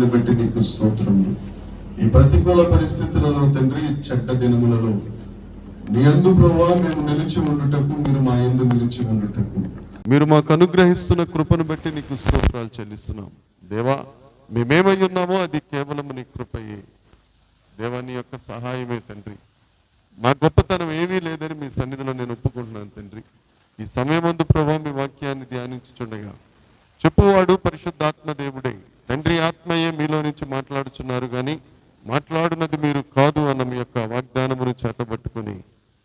బట్టి నీకు స్తోత్రములు. ఈ ప్రతికూల పరిస్థితులలో తండ్రి, చెడ్డ దినములలో నీ యందు ప్రభువా మేము నిలిచి ఉండుటకు, మీరు మా యందు నిలిచి ఉండుటకు మీరు మాకు అనుగ్రహిస్తున్న కృపను బట్టి నీకు స్తోత్రాలు చెల్లిస్తున్నాం. దేవా, మేమేమై ఉన్నామో అది కేవలం నీ కృపయే. దేవా, నీ యొక్క సహాయమే తండ్రి. మా గొప్పతనం ఏమీ లేదని మీ సన్నిధిలో నేను ఒప్పుకుంటున్నాను తండ్రి. ఈ సమయమందు ప్రభువా మీ వాక్యాన్ని ధ్యానించుచుండగా చెప్పువాడు పరిశుద్ధాత్మ దేవుడే, తండ్రి ఆత్మయే మీలో నుంచి మాట్లాడుచున్నారు కానీ మాట్లాడున్నది మీరు కాదు అన్న మీ యొక్క వాగ్దానమును చేతబట్టుకుని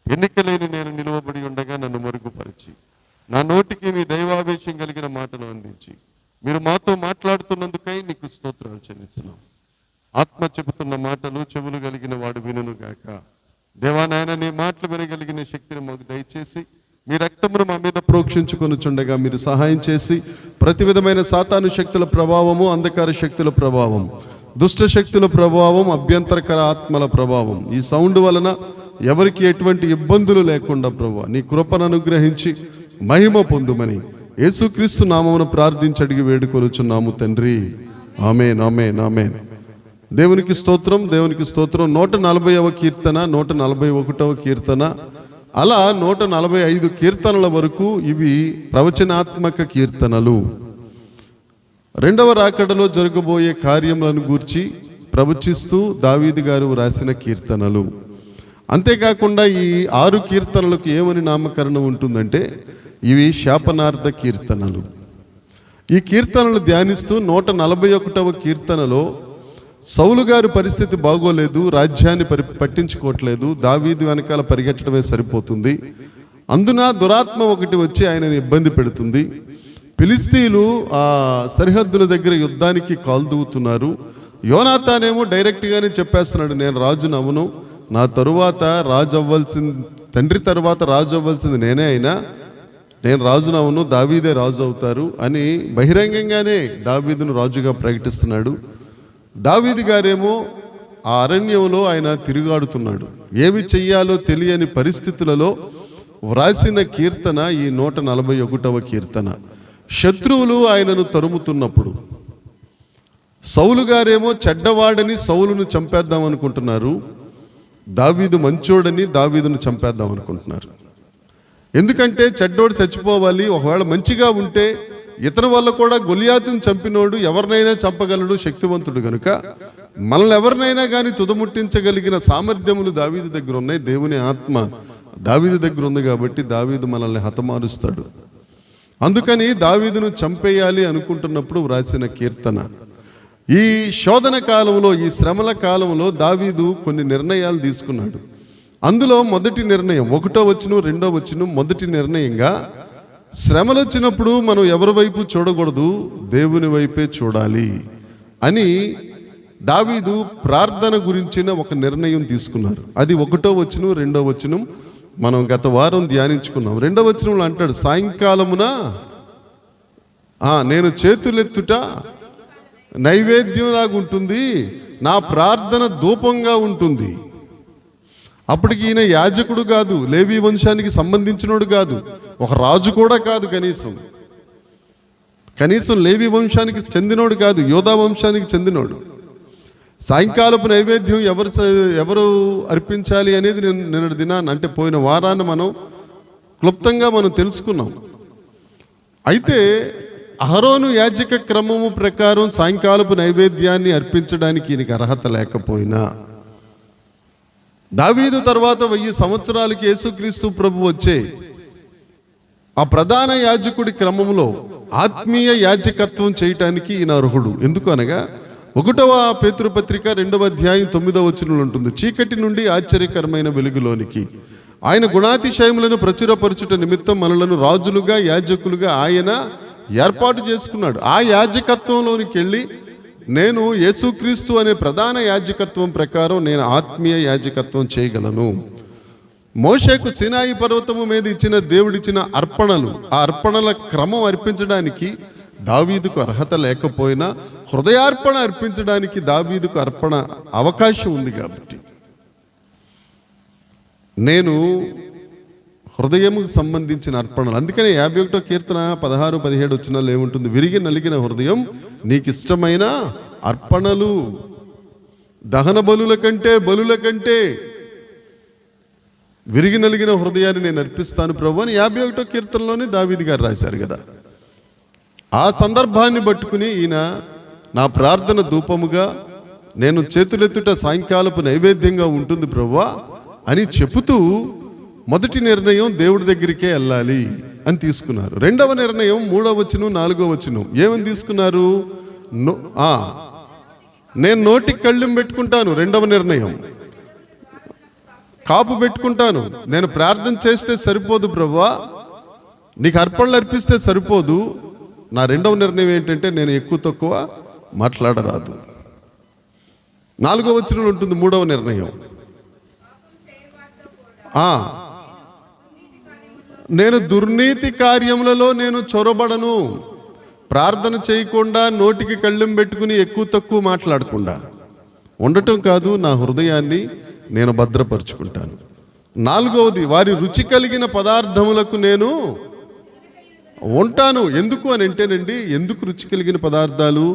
ఎన్నికలేని నేను నిలువబడి ఉండగా నన్ను మరుగుపరిచి నా నోటికి మీ దైవావేశం కలిగిన మాటలు అందించి మీరు మాతో మాట్లాడుతున్నందుకై నీకు స్తోత్రాలు చెల్లిస్తున్నాం. ఆత్మ చెబుతున్న మాటలు చెవులు కలిగిన వాడు వినును గాక. దేవా నాయన, నీ మాటలు వినగలిగిన శక్తిని మాకు దయచేసి మీ రక్తమును మా మీద ప్రోక్షించుకొనుచుండగా మీరు సహాయం చేసి ప్రతి విధమైన సాతాను శక్తుల ప్రభావము, అంధకార శక్తుల ప్రభావం, దుష్ట శక్తుల ప్రభావం, అభ్యంతరకర ఆత్మల ప్రభావం ఈ సౌండ్ వలన ఎవరికి ఎటువంటి ఇబ్బందులు లేకుండా ప్రభువా నీ కృపను అనుగ్రహించి మహిమ పొందుమని యేసుక్రీస్తు నామమును ప్రార్థించి అడిగి వేడుకొనుచున్నాము తండ్రి. ఆమేన్, ఆమేన్, ఆమేన్. దేవునికి స్తోత్రం, దేవునికి స్తోత్రం. 140వ కీర్తన, 141వ కీర్తన, అలా 145 కీర్తనల వరకు ఇవి ప్రవచనాత్మక కీర్తనలు. రెండవ రాకడలో జరగబోయే కార్యములను గూర్చి ప్రవచిస్తూ దావీదు గారు రాసిన కీర్తనలు. అంతేకాకుండా ఈ 6 కీర్తనలకు ఏమని నామకరణం ఉంటుందంటే ఇవి శాపనార్థ కీర్తనలు. ఈ కీర్తనలు ధ్యానిస్తూ 141వ కీర్తనలో సౌలు గారి పరిస్థితి బాగోలేదు, రాజ్యాన్ని పట్టించుకోవట్లేదు, దావీదు వెనకాల పరిగెట్టడమే సరిపోతుంది. అందున దురాత్మ ఒకటి వచ్చి ఆయనని ఇబ్బంది పెడుతుంది. ఫిలిస్తీయులు ఆ సరిహద్దుల దగ్గర యుద్ధానికి కాల్దూతున్నారు. యోనాతానేమో డైరెక్ట్గానే చెప్పేస్తున్నాడు, నేను రాజును అవును, నా తరువాత రాజు అవ్వాల్సింది, తండ్రి తర్వాత రాజు అవ్వాల్సింది నేనే అయినా నేను రాజును అవును, దావీదే రాజు అవుతారు అని బహిరంగంగానే దావీదును రాజుగా ప్రకటిస్తున్నాడు. దావీదు గారేమో ఆ అరణ్యంలో ఆయన తిరుగాడుతున్నాడు. ఏమి చెయ్యాలో తెలియని పరిస్థితులలో వ్రాసిన కీర్తన ఈ 141వ కీర్తన. శత్రువులు ఆయనను తరుముతున్నప్పుడు సౌలు గారేమో చెడ్డవాడని సౌలును చంపేద్దాం అనుకుంటున్నారు, దావీదు మంచోడని దావీదును చంపేద్దాం అనుకుంటున్నారు. ఎందుకంటే చెడ్డోడు చచ్చిపోవాలి, ఒకవేళ మంచిగా ఉంటే ఇతని వల్ల కూడా గొలియాతుని చంపినోడు ఎవరినైనా చంపగలడు, శక్తివంతుడు కనుక మనల్ని ఎవరినైనా కానీ తుదముట్టించగలిగిన సామర్థ్యములు దావీదు దగ్గర ఉన్నాయి. దేవుని ఆత్మ దావీదు దగ్గర ఉంది కాబట్టి దావీదు మనల్ని హతమారుస్తాడు. అందుకని దావీదును చంపేయాలి అనుకుంటున్నప్పుడు వ్రాసిన కీర్తన. ఈ శోధన కాలంలో, ఈ శ్రమల కాలంలో దావీదు కొన్ని నిర్ణయాలు తీసుకున్నాడు. అందులో మొదటి నిర్ణయం 1వ వచనం 2వ వచనం. మొదటి నిర్ణయంగా శ్రమలు వచ్చినప్పుడు మనం ఎవరి వైపు చూడకూడదు, దేవుని వైపే చూడాలి అని దావీదు ప్రార్థన గురించిన ఒక నిర్ణయం తీసుకున్నారు. అది 1వ వచనం 2వ వచనం మనం గత వారం ధ్యానించుకున్నాం. 2వ వచనంలో అంటాడు, సాయంకాలమున నేను చేతులెత్తుట నైవేద్యంలాగా ఉంటుంది, నా ప్రార్థన ధూపంగా ఉంటుంది. అప్పటికి ఈయన యాజకుడు కాదు, లేవీ వంశానికి సంబంధించినోడు కాదు, ఒక రాజు కూడా కాదు, కనీసం లేవీ వంశానికి చెందినోడు కాదు, యోధా వంశానికి చెందినోడు. సాయంకాలపు నైవేద్యం ఎవరు అర్పించాలి అనేది నిన్నటి దినాన్ని, అంటే పోయిన వారాన్ని మనం క్లుప్తంగా మనం తెలుసుకున్నాం. అయితే అహరోను యాజక క్రమము ప్రకారం సాయంకాలపు నైవేద్యాన్ని అర్పించడానికి ఈయనకి అర్హత లేకపోయినా దావీదు తర్వాత 1000 సంవత్సరాలకి యేసుక్రీస్తు ప్రభు వచ్చే ఆ ప్రధాన యాజకుడి క్రమంలో ఆత్మీయ యాజకత్వం చేయటానికి ఈయన అర్హుడు. ఎందుకు అనగా 1వ పేతురు పత్రిక 2వ అధ్యాయం 9వ వచనంలో ఉంటుంది, చీకటి నుండి ఆశ్చర్యకరమైన వెలుగులోనికి ఆయన గుణాతిశయములను ప్రచురపరచుట నిమిత్తం మనలను రాజులుగా యాజకులుగా ఆయన ఏర్పాటు చేసుకున్నాడు. ఆ యాజకత్వంలోనికి వెళ్ళి నేను యేసుక్రీస్తు అనే ప్రధాన యాజకత్వం ప్రకారం నేను ఆత్మీయ యాజకత్వం చేయగలను. మోషేకు సినాయి పర్వతము మీద ఇచ్చిన దేవుడిచ్చిన అర్పణలు, ఆ అర్పణల క్రమం అర్పించడానికి దావీదుకు అర్హత లేకపోయినా హృదయార్పణ అర్పించడానికి దావీదుకు అర్పణ అవకాశం ఉంది. కాబట్టి నేను హృదయముకు సంబంధించిన అర్పణలు. అందుకనే 51వ కీర్తన 16-17 వచనాల్లో ఏముంటుంది, విరిగి నలిగిన హృదయం నీకు ఇష్టమైన అర్పణలు, దహన బలుల కంటే విరిగి నలిగిన హృదయాన్ని నేను అర్పిస్తాను ప్రభు అని 51వ కీర్తనలోనే దావీదు గారు రాశారు కదా. ఆ సందర్భాన్ని పట్టుకుని ఈయన నా ప్రార్థన ధూపముగా నేను చేతులెత్తుట సాయంకాలపు నైవేద్యంగా ఉంటుంది ప్రభువా అని చెబుతూ మొదటి నిర్ణయం దేవుడి దగ్గరికే వెళ్ళాలి అని తీసుకున్నారు. రెండవ నిర్ణయం 3వ వచనం 4వ వచనం ఏమని తీసుకున్నారు? నేను నోటికి కళ్ళెం పెట్టుకుంటాను. రెండవ నిర్ణయం కాపు పెట్టుకుంటాను. నేను ప్రార్థన చేస్తే సరిపోదు ప్రభువా, నీకు అర్పణలు అర్పిస్తే సరిపోదు. నా రెండవ నిర్ణయం ఏంటంటే నేను ఎక్కువ తక్కువ మాట్లాడరాదు. 4వ వచనంలో ఉంటుంది 3వ నిర్ణయం. నేను దుర్నీతి కార్యములలో నేను చొరబడను. ప్రార్థన చేయకుండా నోటికి కళ్ళెం పెట్టుకుని ఎక్కువ తక్కువ మాట్లాడకుండా ఉండటం కాదు, నా హృదయాన్ని నేను భద్రపరుచుకుంటాను. 4వది వారి రుచి కలిగిన పదార్థములకు నేను ఉంటాను. ఎందుకు అని అంటేనండి, ఎందుకు రుచి కలిగిన పదార్థాలు?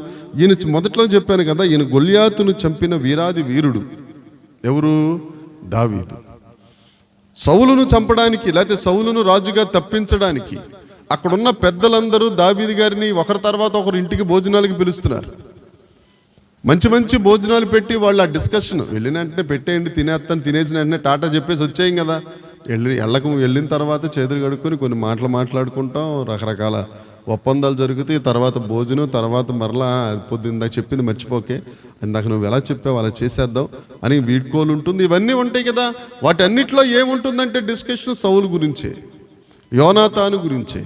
ఈయన మొదట్లో చెప్పాను కదా, ఈయన గొల్యాతును చంపిన వీరాది వీరుడు. ఎవరు? దావీదు. సౌలును చంపడానికి, లేకపోతే సౌలును రాజుగా తప్పించడానికి అక్కడున్న పెద్దలందరూ దావీదు గారిని ఒకరి తర్వాత ఒకరు ఇంటికి భోజనాలకి పిలుస్తున్నారు. మంచి మంచి భోజనాలు పెట్టి వాళ్ళు ఆ డిస్కషన్ వెళ్ళిన వెంటనే పెట్టేయండి, తినేస్తాను, తినేసిన వెంటనే టాటా చెప్పేసి వచ్చేయం కదా. వెళ్ళిన తర్వాత చేతులు కడుక్కొని కొన్ని మాటలు మాట్లాడుకుంటాం, రకరకాల ఒప్పందాలు జరుగుతాయి. తర్వాత భోజనం, తర్వాత మరలా పొద్దుందా చెప్పింది మర్చిపోకే, ఇందాక నువ్వు ఎలా చెప్పావు అలా చేసేద్దాం అని వీడ్కోలు ఉంటుంది. ఇవన్నీ ఉంటాయి కదా. వాటన్నిటిలో ఏముంటుందంటే డిస్కషన్ సౌలు గురించే, యోనాతాను గురించే.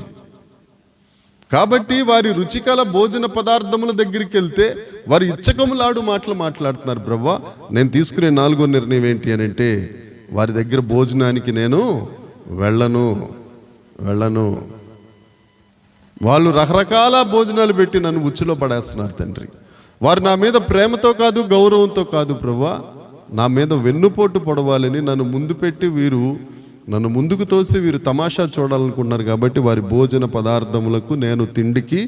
కాబట్టి వారి రుచికల భోజన పదార్థముల దగ్గరికి వెళ్తే వారు ఇచ్చకములాడు మాటలు మాట్లాడుతున్నారు. బ్రవ్వ, నేను తీసుకునే 4వ నిర్ణయం ఏంటి అని అంటే, వారి దగ్గర భోజనానికి నేను వెళ్ళను. వాళ్ళు రకరకాల భోజనాలు పెట్టి నన్ను ఉచ్చులో పడేస్తున్నారు తండ్రి. వారు నా మీద ప్రేమతో కాదు, గౌరవంతో కాదు బ్రవ్వ, నా మీద వెన్నుపోటు పొడవాలని నన్ను ముందు పెట్టి నన్ను ముందుకు తోసి వీరు తమాషా చూడాలనుకున్నారు. కాబట్టి వారి భోజన పదార్థములకు నేను తిండికి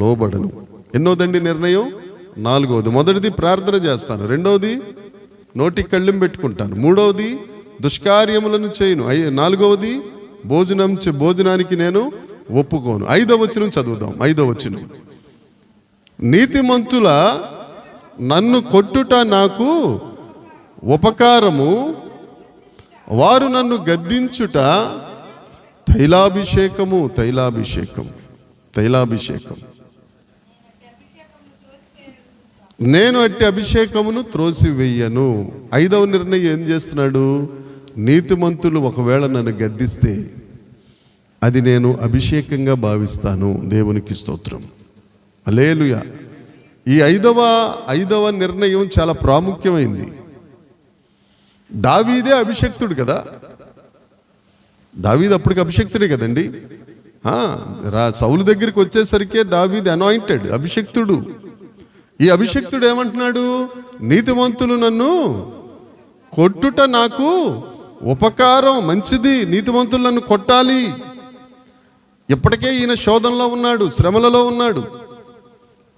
లోబడను. ఎన్నోదండి నిర్ణయం? 4వది. మొదటిది ప్రార్థన చేస్తాను. 2వది నోటికి కళ్ళెం పెట్టుకుంటాను. 3వది దుష్కార్యములను చేయను. 4వది భోజనానికి నేను ఒప్పుకోను. 5వ వచనం చదువుదాం. 5వ వచనం, నీతిమంతుల నన్ను కొట్టుట నాకు ఉపకారము, వారు నన్ను గద్దించుట తైలాభిషేకము. నేను అట్టి అభిషేకమును త్రోసివేయను. 5వ నిర్ణయం ఏం చేస్తున్నాడు? నీతిమంతులు ఒకవేళ నన్ను గద్దిస్తే అది నేను అభిషేకంగా భావిస్తాను. దేవునికి స్తోత్రం, హల్లెలూయా. ఈ ఐదవ నిర్ణయం చాలా ప్రాముఖ్యమైంది. దావీదే అభిషక్తుడు కదా. దావీదు అప్పటికి అభిషక్తుడే కదండి. సౌలు దగ్గరికి వచ్చేసరికే దావీదు అనాయింటెడ్, అభిషక్తుడు. ఈ అభిషక్తుడు ఏమంటున్నాడు? నీతిమంతులు నన్ను కొట్టుట నాకు ఉపకారం, మంచిది, నీతిమంతులు నన్ను కొట్టాలి. ఇప్పటికే ఈయన శోధనలో ఉన్నాడు, శ్రమలలో ఉన్నాడు.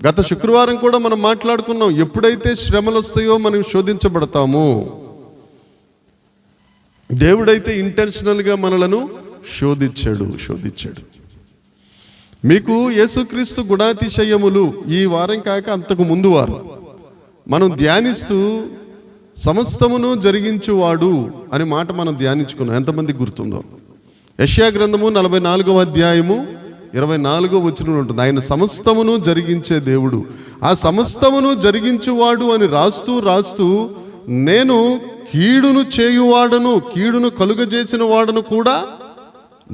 గత శుక్రవారం కూడా మనం మాట్లాడుకున్నాం, ఎప్పుడైతే శ్రమలు వస్తాయో మనం శోధించబడతాము. దేవుడైతే ఇంటెన్షనల్గా మనలను శోధించాడు. మీకు యేసుక్రీస్తు గుణాతిశయములు ఈ వారం కాక అంతకు ముందు వారం మనం ధ్యానిస్తూ సమస్తమును జరిగించువాడు అనే మాట మనం ధ్యానించుకున్నాం. ఎంతమందికి గుర్తుందో? యెషయా గ్రంథము 44వ అధ్యాయము 24వ వచనం ఉంటుంది. ఆయన సమస్తమును జరిగించే దేవుడు, ఆ సమస్తమును జరిగించువాడు అని రాస్తూ నేను కీడును చేయువాడను, కీడును కలుగజేసిన వాడను కూడా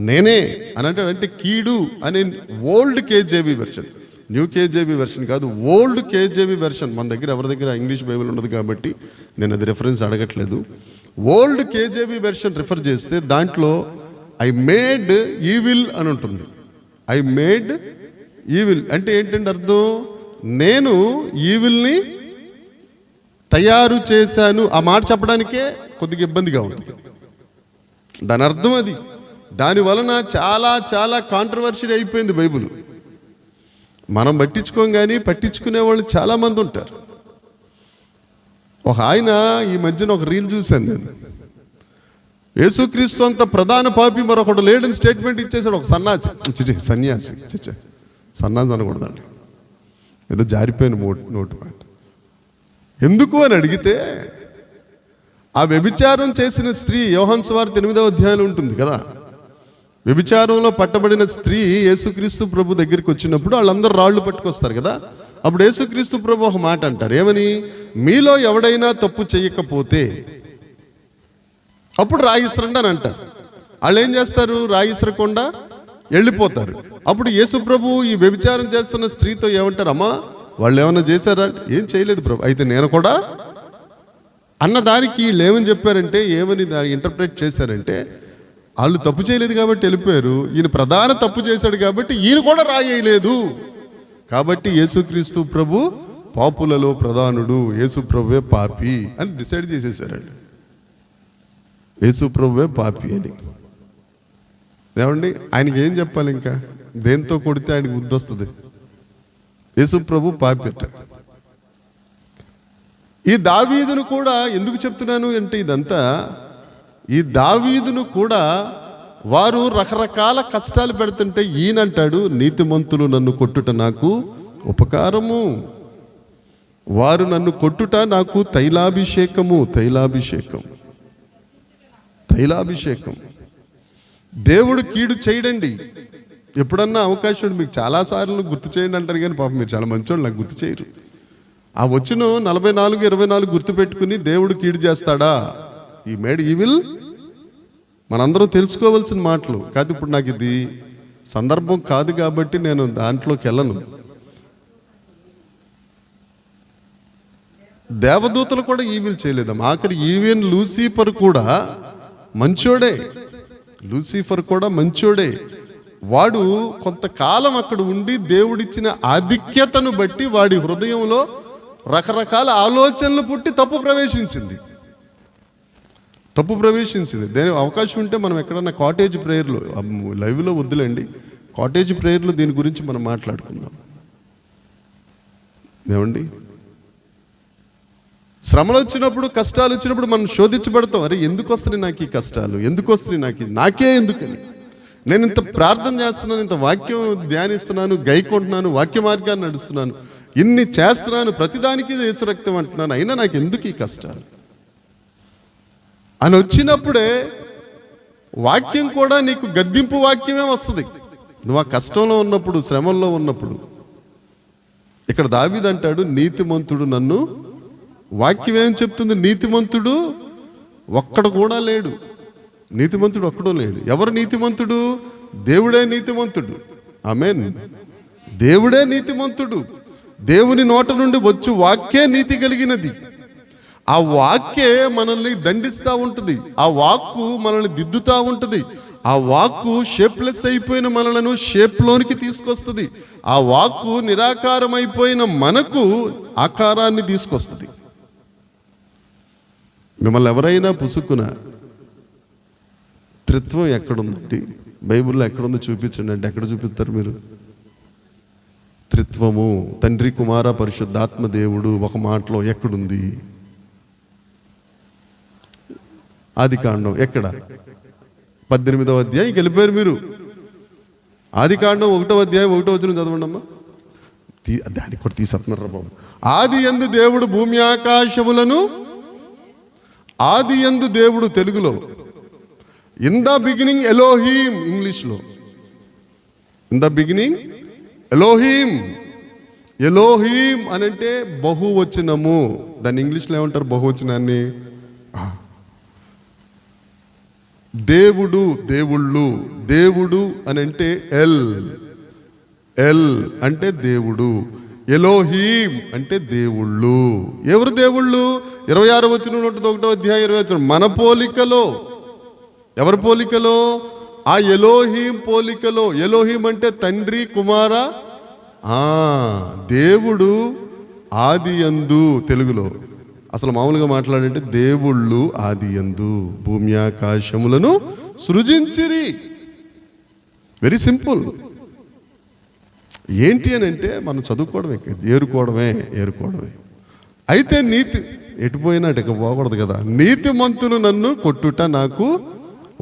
నేనే అని అంటే కీడు అనే ఓల్డ్ కేజేబీ వెర్షన్, న్యూ కేజేబీ వెర్షన్ కాదు, ఓల్డ్ కేజేబీ వెర్షన్. మన దగ్గర ఎవరి దగ్గర ఇంగ్లీష్ బైబిల్ ఉండదు కాబట్టి నేను అది రెఫరెన్స్ అడగట్లేదు. ఓల్డ్ కేజేబీ వెర్షన్ రిఫర్ చేస్తే దాంట్లో ఐ మేడ్ ఈవిల్ అని ఉంటుంది. ఐ మేడ్ ఈవిల్ అంటే ఏంటంటే అర్థం, నేను ఈవిల్ని తయారు చేశాను. ఆ మాట చెప్పడానికే కొద్దిగా ఇబ్బందిగా ఉంటుంది. దాని అర్థం అది. దాని వలన చాలా కాంట్రవర్సీ అయిపోయింది బైబిల్. మనం పట్టించుకోం కానీ పట్టించుకునే వాళ్ళు చాలామంది ఉంటారు. ఒక ఆయన ఈ మధ్యన ఒక రీల్ చూశాను నేను. యేసుక్రీస్తు అంత ప్రధాన పాపి మరొకడు లేడని స్టేట్మెంట్ ఇచ్చేసాడు ఒక సన్యాసి. సన్నాసి అనకూడదండి, ఏదో జారిపోయిన నోటు మాట. ఎందుకు అని అడిగితే, ఆ వ్యభిచారం చేసిన స్త్రీ యోహాను సువార్త 8వ అధ్యాయంలో ఉంటుంది కదా. వ్యభిచారంలో పట్టబడిన స్త్రీ యేసుక్రీస్తు ప్రభు దగ్గరికి వచ్చినప్పుడు వాళ్ళందరూ రాళ్ళు పట్టుకొస్తారు కదా. అప్పుడు యేసుక్రీస్తు ప్రభు ఒక మాట అంటారు, ఏమని? మీలో ఎవడైనా తప్పు చేయకపోతే అప్పుడు రాయిసరండి అని అంటారు. వాళ్ళు ఏం చేస్తారు? రాయిసరకుండా వెళ్ళిపోతారు. అప్పుడు యేసు ప్రభు ఈ వ్యభిచారం చేస్తున్న స్త్రీతో ఏమంటారు? అమ్మా, వాళ్ళు ఏమన్నా చేశారా? ఏం చేయలేదు ప్రభు. అయితే నేను కూడా అన్న దానికి వీళ్ళు ఏమని చెప్పారంటే, ఏమని దాన్ని ఇంటర్ప్రిట్ చేశారంటే, వాళ్ళు తప్పు చేయలేదు కాబట్టి వెళ్ళిపోయారు, ఈయన ప్రధాన తప్పు చేశాడు కాబట్టి ఈయన కూడా రాయలేదు, కాబట్టి యేసుక్రీస్తు ప్రభు పాపులలో ప్రధానుడు, యేసు ప్రభువే పాపి అని డిసైడ్ చేసేసారండి. యేసు ప్రభువే పాపి అని. ఏమండి, ఆయనకి ఏం చెప్పాలి? ఇంకా దేంతో కొడితే ఆయనకి బుద్ధి వస్తుంది? యేసు ప్రభు పాపి అట. ఈ దావీదును కూడా ఎందుకు చెప్తున్నాను అంటే, ఇదంతా ఈ దావీదును కూడా వారు రకరకాల కష్టాలు పెడుతుంటే ఈయనంటాడు, నీతిమంతులు నన్ను కొట్టుట నాకు ఉపకారము, వారు నన్ను కొట్టుట నాకు తైలాభిషేకము. దేవుడు కీడు చేయడండి. ఎప్పుడన్నా అవకాశం మీకు చాలాసార్లు గుర్తు చేయండి అంటారు, కానీ పాపం మీరు చాలా మంచోళ్ళు, నాకు గుర్తు చేయరు. ఆ వచ్చిన 44-24 గుర్తు పెట్టుకుని దేవుడు కీడు చేస్తాడా? ఈ మేడ్ ఈవిల్ మనందరం తెలుసుకోవాల్సిన మాటలు కాదు. ఇప్పుడు నాకు ఇది సందర్భం కాదు కాబట్టి నేను దాంట్లోకి వెళ్ళను. దేవదూతలు కూడా ఈవిల్ చేయలేదం. ఆఖరి ఈవెన్ లూసిఫర్ కూడా మంచోడే. వాడు కొంతకాలం అక్కడ ఉండి దేవుడిచ్చిన ఆధిక్యతను బట్టి వాడి హృదయంలో రకరకాల ఆలోచనలు పుట్టి తప్పు ప్రవేశించింది. దేని అవకాశం ఉంటే మనం ఎక్కడన్నా కాటేజ్ ప్రేయర్లు, లైవ్లో వద్దులేండి, కాటేజ్ ప్రేయర్లు దీని గురించి మనం మాట్లాడుకుందాం. ఏమండి, శ్రమలు వచ్చినప్పుడు, కష్టాలు వచ్చినప్పుడు మనం శోధించబడతాం. అరే, ఎందుకు వస్తున్నాయి నాకు ఈ కష్టాలు, ఎందుకు వస్తున్నాయి నాకే ఎందుకని? నేను ఇంత ప్రార్థన చేస్తున్నాను, ఇంత వాక్యం ధ్యానిస్తున్నాను, గైకొంటున్నాను, వాక్య మార్గాన్ని నడుస్తున్నాను, ఇన్ని చేస్తున్నాను, ప్రతిదానికి యేసు రక్తం అంటున్నాను, అయినా నాకు ఎందుకు ఈ కష్టాలు అని వచ్చినప్పుడే వాక్యం కూడా నీకు గద్దింపు వాక్యమే వస్తుంది. నువ్వు ఆ కష్టంలో ఉన్నప్పుడు, శ్రమల్లో ఉన్నప్పుడు. ఇక్కడ దావీదు అంటాడు, నీతిమంతుడు నన్ను, వాక్యం ఏం చెప్తుంది? నీతిమంతుడు ఒక్కడు కూడా లేడు. నీతిమంతుడు ఒక్కడో లేడు. ఎవరు నీతిమంతుడు? దేవుడే నీతిమంతుడు. ఆమేన్. దేవుడే నీతిమంతుడు. దేవుని నోట నుండి వచ్చు వాక్యే నీతి కలిగినది. ఆ వాక్యే మనల్ని దండిస్తూ ఉంటుంది, ఆ వాక్కు మనల్ని దిద్దుతూ ఉంటుంది, ఆ వాక్కు షేప్లెస్ అయిపోయిన మనలను షేప్లోనికి తీసుకొస్తుంది, ఆ వాక్కు నిరాకారమైపోయిన మనకు ఆకారాన్ని తీసుకొస్తుంది. మిమ్మల్ని ఎవరైనా పుసుకున త్రిత్వం ఎక్కడుందండి? బైబిల్లో ఎక్కడుందో చూపించండి అంటే ఎక్కడ చూపిస్తారు మీరు? త్రిత్వము, తండ్రి, కుమార, పరిశుద్ధాత్మ దేవుడు ఒక మాటలో ఎక్కడుంది? ఆదికాండం ఎక్కడ? 18వ అధ్యాయం వెళ్ళిపోయారు మీరు. ఆదికాండం 1వ అధ్యాయం 1వ వచనం చదవండి అమ్మా. దానికి కూడా తీసేస్తున్నారు బాబు. ఆది యందు దేవుడు భూమి ఆకాశములను, ఆది యందు దేవుడు తెలుగులో, ఇన్ ద బిగినింగ్ ఎలోహీం ఇంగ్లీష్లో, in the beginning Elohim. Elohim అని అంటే బహువచనము. దాన్ని ఇంగ్లీష్లో ఏమంటారు? బహువచనాన్ని. దేవుడు, దేవుళ్ళు. దేవుడు అని అంటే ఎల్ అంటే దేవుడు. ఎలోహీం అంటే దేవుళ్ళు. ఎవరు దేవుళ్ళు? 26వ వచనం ఉంటుంది, 1వ అధ్యాయం 20వ వచనం. మన పోలికలో. ఎవరి పోలికలో? ఆ ఎలోహీం పోలికలో. ఎలోహీం అంటే తండ్రి, కుమార, దేవుడు ఆది యందు తెలుగులో. అసలు మామూలుగా మాట్లాడంటే దేవుళ్ళు ఆది యందు భూమి ఆకాశములను సృజించిరి. Very simple. ఏంటి అని అంటే మనం చదువుకోవడమే, ఏరుకోవడమే. అయితే ఎటుపోయినా ఇక పోకూడదు కదా. నీతిమంతులు నన్ను కొట్టుట నాకు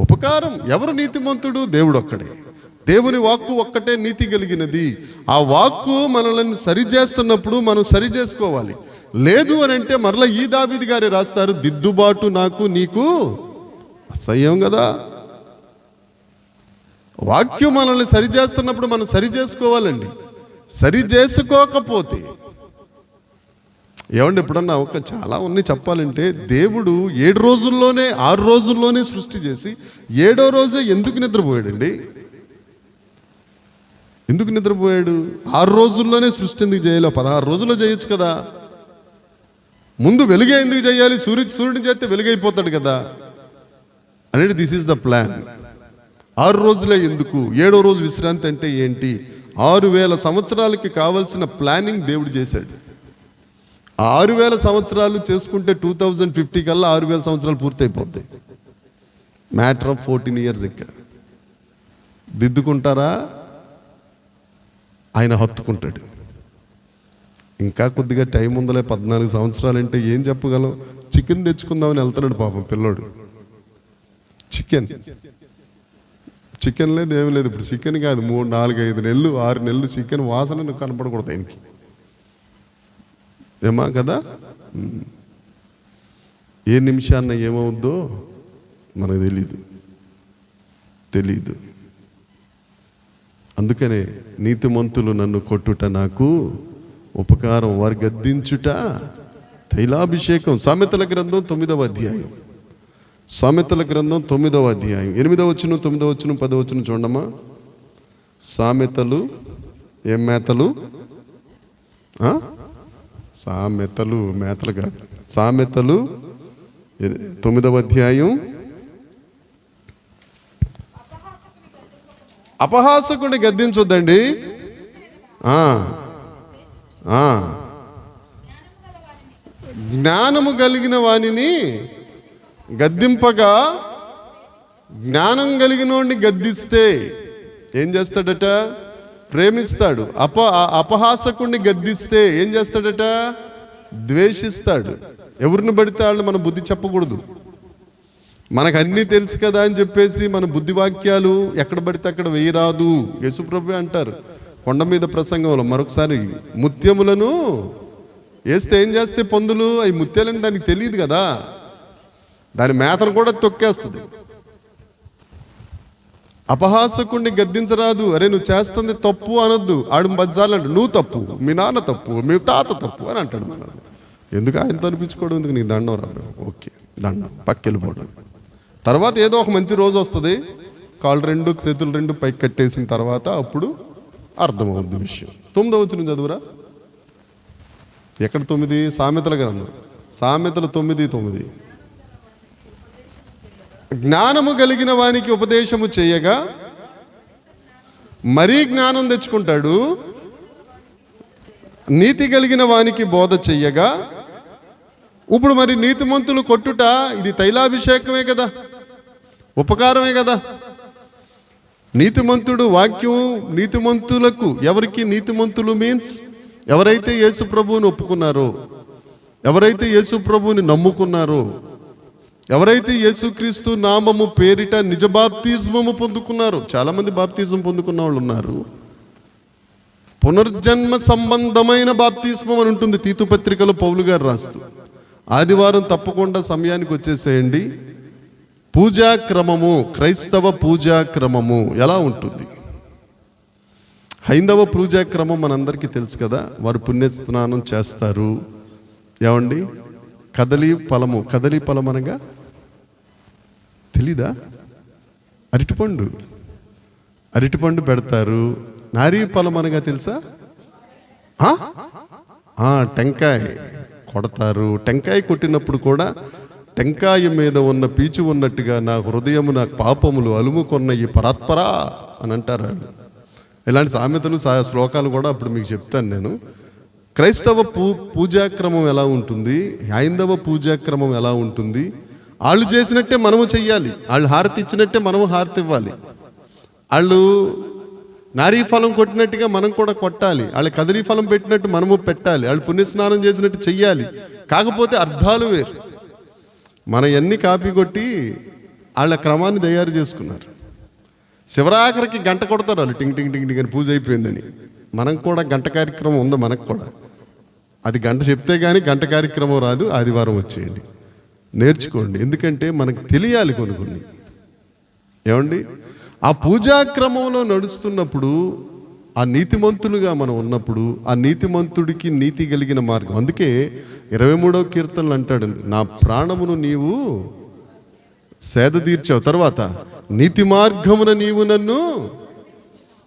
ఉపకారం. ఎవరు నీతిమంతుడు? దేవుడు ఒక్కడే. దేవుని వాక్కు ఒక్కటే నీతి కలిగినది. ఆ వాక్కు మనల్ని సరిచేస్తున్నప్పుడు మనం సరి చేసుకోవాలి. లేదు అని అంటే మరలా ఈ దావీదు గారు రాస్తారు, దిద్దుబాటు నాకు నీకు అసహ్యం కదా. వాక్యం మనల్ని సరి చేస్తున్నప్పుడు మనం సరి చేసుకోవాలండి. సరి చేసుకోకపోతే ఏమండి, ఎప్పుడన్నా చాలా ఉన్నాయి చెప్పాలంటే, దేవుడు 7 రోజుల్లోనే 6 రోజుల్లోనే సృష్టి చేసి 7వ రోజే ఎందుకు నిద్రపోయాడండి? ఎందుకు నిద్రపోయాడు? 6 రోజుల్లోనే సృష్టి ఎందుకు చేయాలి? 16 రోజుల్లో చేయొచ్చు కదా. ముందు వెలుగే ఎందుకు చేయాలి? సూర్యుడిని చేస్తే వెలుగైపోతాడు కదా అనేది దిస్ ఈజ్ ద ప్లాన్. 6 రోజులే ఎందుకు? 7వ రోజు విశ్రాంతి అంటే ఏంటి? 6000 సంవత్సరాలకి కావాల్సిన ప్లానింగ్ దేవుడు చేశాడు. 6000 సంవత్సరాలు చేసుకుంటే 2050 కల్లా 6000 సంవత్సరాలు పూర్తయిపోతాయి. Matter of 14 years. ఇంకా దిద్దుకుంటారా? ఆయన హత్తుకుంటాడు. ఇంకా కొద్దిగా టైం ఉందలే, 14 సంవత్సరాలు అంటే ఏం చెప్పగలం? చికెన్ తెచ్చుకుందామని వెళ్తున్నాడు పాపం పిల్లోడు. చికెన్ లేదు, ఏమి లేదు. ఇప్పుడు చికెన్ కాదు, 3, 4, 5 నెలలు 6 నెలలు చికెన్ వాసన కనపడకూడదు ఆయనకి. ఏమా కదా. ఏ నిమిషాన్న ఏమవుద్దో మనకు తెలీదు. అందుకనే నీతిమంతులు నన్ను కొట్టుట నాకు ఉపకారం, వారు గద్దించుట తైలాభిషేకం. సామెతల గ్రంథం 9వ అధ్యాయం. సామెతల గ్రంథం 9వ అధ్యాయం 8వ వచనం, 9వ వచనం, 10వ వచనం చూడమ్మా. సామెతలు ఏం మేతలు? సామెతలు మేతలు కాదు. సామెతలు 9వ అధ్యాయం. అపహాసకుని గద్దించొద్దండి. జ్ఞానము కలిగిన వానిని గద్దింపగా, జ్ఞానం కలిగిన వాడిని గద్దిస్తే ఏం చేస్తాడట? ప్రేమిస్తాడు. అపహాసకుడిని గద్దిస్తే ఏం చేస్తాడట? ద్వేషిస్తాడు. ఎవరిని పడితే వాళ్ళు మన బుద్ధి చెప్పకూడదు. మనకు అన్నీ తెలుసు కదా అని చెప్పేసి మన బుద్ధి వాక్యాలు ఎక్కడ పడితే అక్కడ వేయరాదు. యేసుప్రభు అంటారు కొండ మీద ప్రసంగంలో మరొకసారి, ముత్యములను వేస్తే ఏం చేస్తే పందులు, అవి ముత్యాలని దానికి తెలియదు కదా, దాని మేతను కూడా తొక్కేస్తుంది. అపహాసకుడిని గద్దించరాదు. అరే నువ్వు చేస్తుంది తప్పు అనొద్దు. ఆడు 10 సార్లు అంటాడు, నువ్వు తప్పు, మీ నాన్న తప్పు, మీ తాత తప్పు అని అంటాడు. మనల్ని ఎందుకు ఆయనతో అనిపించుకోవడం? ఎందుకు? నీకు దండం రాదు. ఓకే, దండం, పక్కెళ్ళిపోవడం. తర్వాత ఏదో ఒక మంచి రోజు వస్తుంది, కాళ్ళు 2 చేతులు 2 పైకి కట్టేసిన తర్వాత అప్పుడు అర్థమవుద్ది విషయం. 9వ వచనం చదువురా. ఎక్కడ 9? సామెతల గ్రంథం. సామెతలు 9:9. జ్ఞానము కలిగిన వానికి ఉపదేశము చేయగా మరీ జ్ఞానం తెచ్చుకుంటాడు. నీతి కలిగిన వానికి బోధ చెయ్యగా. ఇప్పుడు మరి నీతిమంతులు కొట్టుట ఇది తైలాభిషేకమే కదా, ఉపకారమే కదా. నీతిమంతుడు వాక్యం నీతిమంతులకు, ఎవరికి నీతిమంతులు మీన్స్ ఎవరైతే యేసు ప్రభువుని ఒప్పుకున్నారో, ఎవరైతే యేసు ప్రభువుని నమ్ముకున్నారో, ఎవరైతే యేసుక్రీస్తు నామము పేరిట నిజ బాప్తిజమము పొందుకున్నారో. చాలామంది బాప్తిజం పొందుకున్న వాళ్ళు ఉన్నారు. పునర్జన్మ సంబంధమైన బాప్తిస్మం అని ఉంటుంది తీతు పత్రికలో పౌలు గారు రాస్తూ. ఆదివారం తప్పకుండా సమయానికి వచ్చేసేయండి. పూజాక్రమము, క్రైస్తవ పూజాక్రమము ఎలా ఉంటుంది? హైందవ పూజాక్రమం మనందరికీ తెలుసు కదా. వారు పుణ్యస్నానం చేస్తారు. ఏమండి? కదలి ఫలం అనగా తెలీదా? అరటిపండు పెడతారు. నారీ ఫలం అనగా తెలుసా? టెంకాయ కొడతారు. టెంకాయ కొట్టినప్పుడు కూడా టెంకాయ మీద ఉన్న పీచు ఉన్నట్టుగా నా హృదయము నా పాపములు అలుముకొన్న ఈ పరాత్పరా అని అంటారు. ఇలాంటి సామెతలు శ్లోకాలు కూడా అప్పుడు మీకు చెప్తాను నేను. క్రైస్తవ పూజాక్రమం ఎలా ఉంటుంది, హైందవ పూజాక్రమం ఎలా ఉంటుంది? వాళ్ళు చేసినట్టే మనము చెయ్యాలి. వాళ్ళు హారతి ఇచ్చినట్టే మనము హారతి ఇవ్వాలి. వాళ్ళు నారీ ఫలం కొట్టినట్టుగా మనం కూడా కొట్టాలి, వాళ్ళు కదలీ ఫలం పెట్టినట్టు మనము పెట్టాలి, వాళ్ళు పుణ్యస్నానం చేసినట్టు చెయ్యాలి. కాకపోతే అర్థాలు వేరు. మన ఎన్ని కాపీ కొట్టి వాళ్ళ క్రమాన్ని తయారు చేసుకున్నారు. శివరాఖరికి గంట కొడతారు వాళ్ళు, టింగ్ టింగ్ టింగ్ టింగ్ అని పూజ అయిపోయిందని. మనం కూడా గంట కార్యక్రమం ఉంది మనకు కూడా. అది గంట చెప్తే కానీ గంట కార్యక్రమం రాదు. ఆదివారం వచ్చేయండి, నేర్చుకోండి. ఎందుకంటే మనకు తెలియాలి కొన్ని. ఏమండి, ఆ పూజాక్రమంలో నడుస్తున్నప్పుడు, ఆ నీతిమంతులుగా మనం ఉన్నప్పుడు, ఆ నీతిమంతుడికి నీతి కలిగిన మార్గం. అందుకే 23వ కీర్తనలు అంటాడు, నా ప్రాణమును నీవు సేద తీర్చావు. తర్వాత నీతి మార్గమున నీవు నన్ను,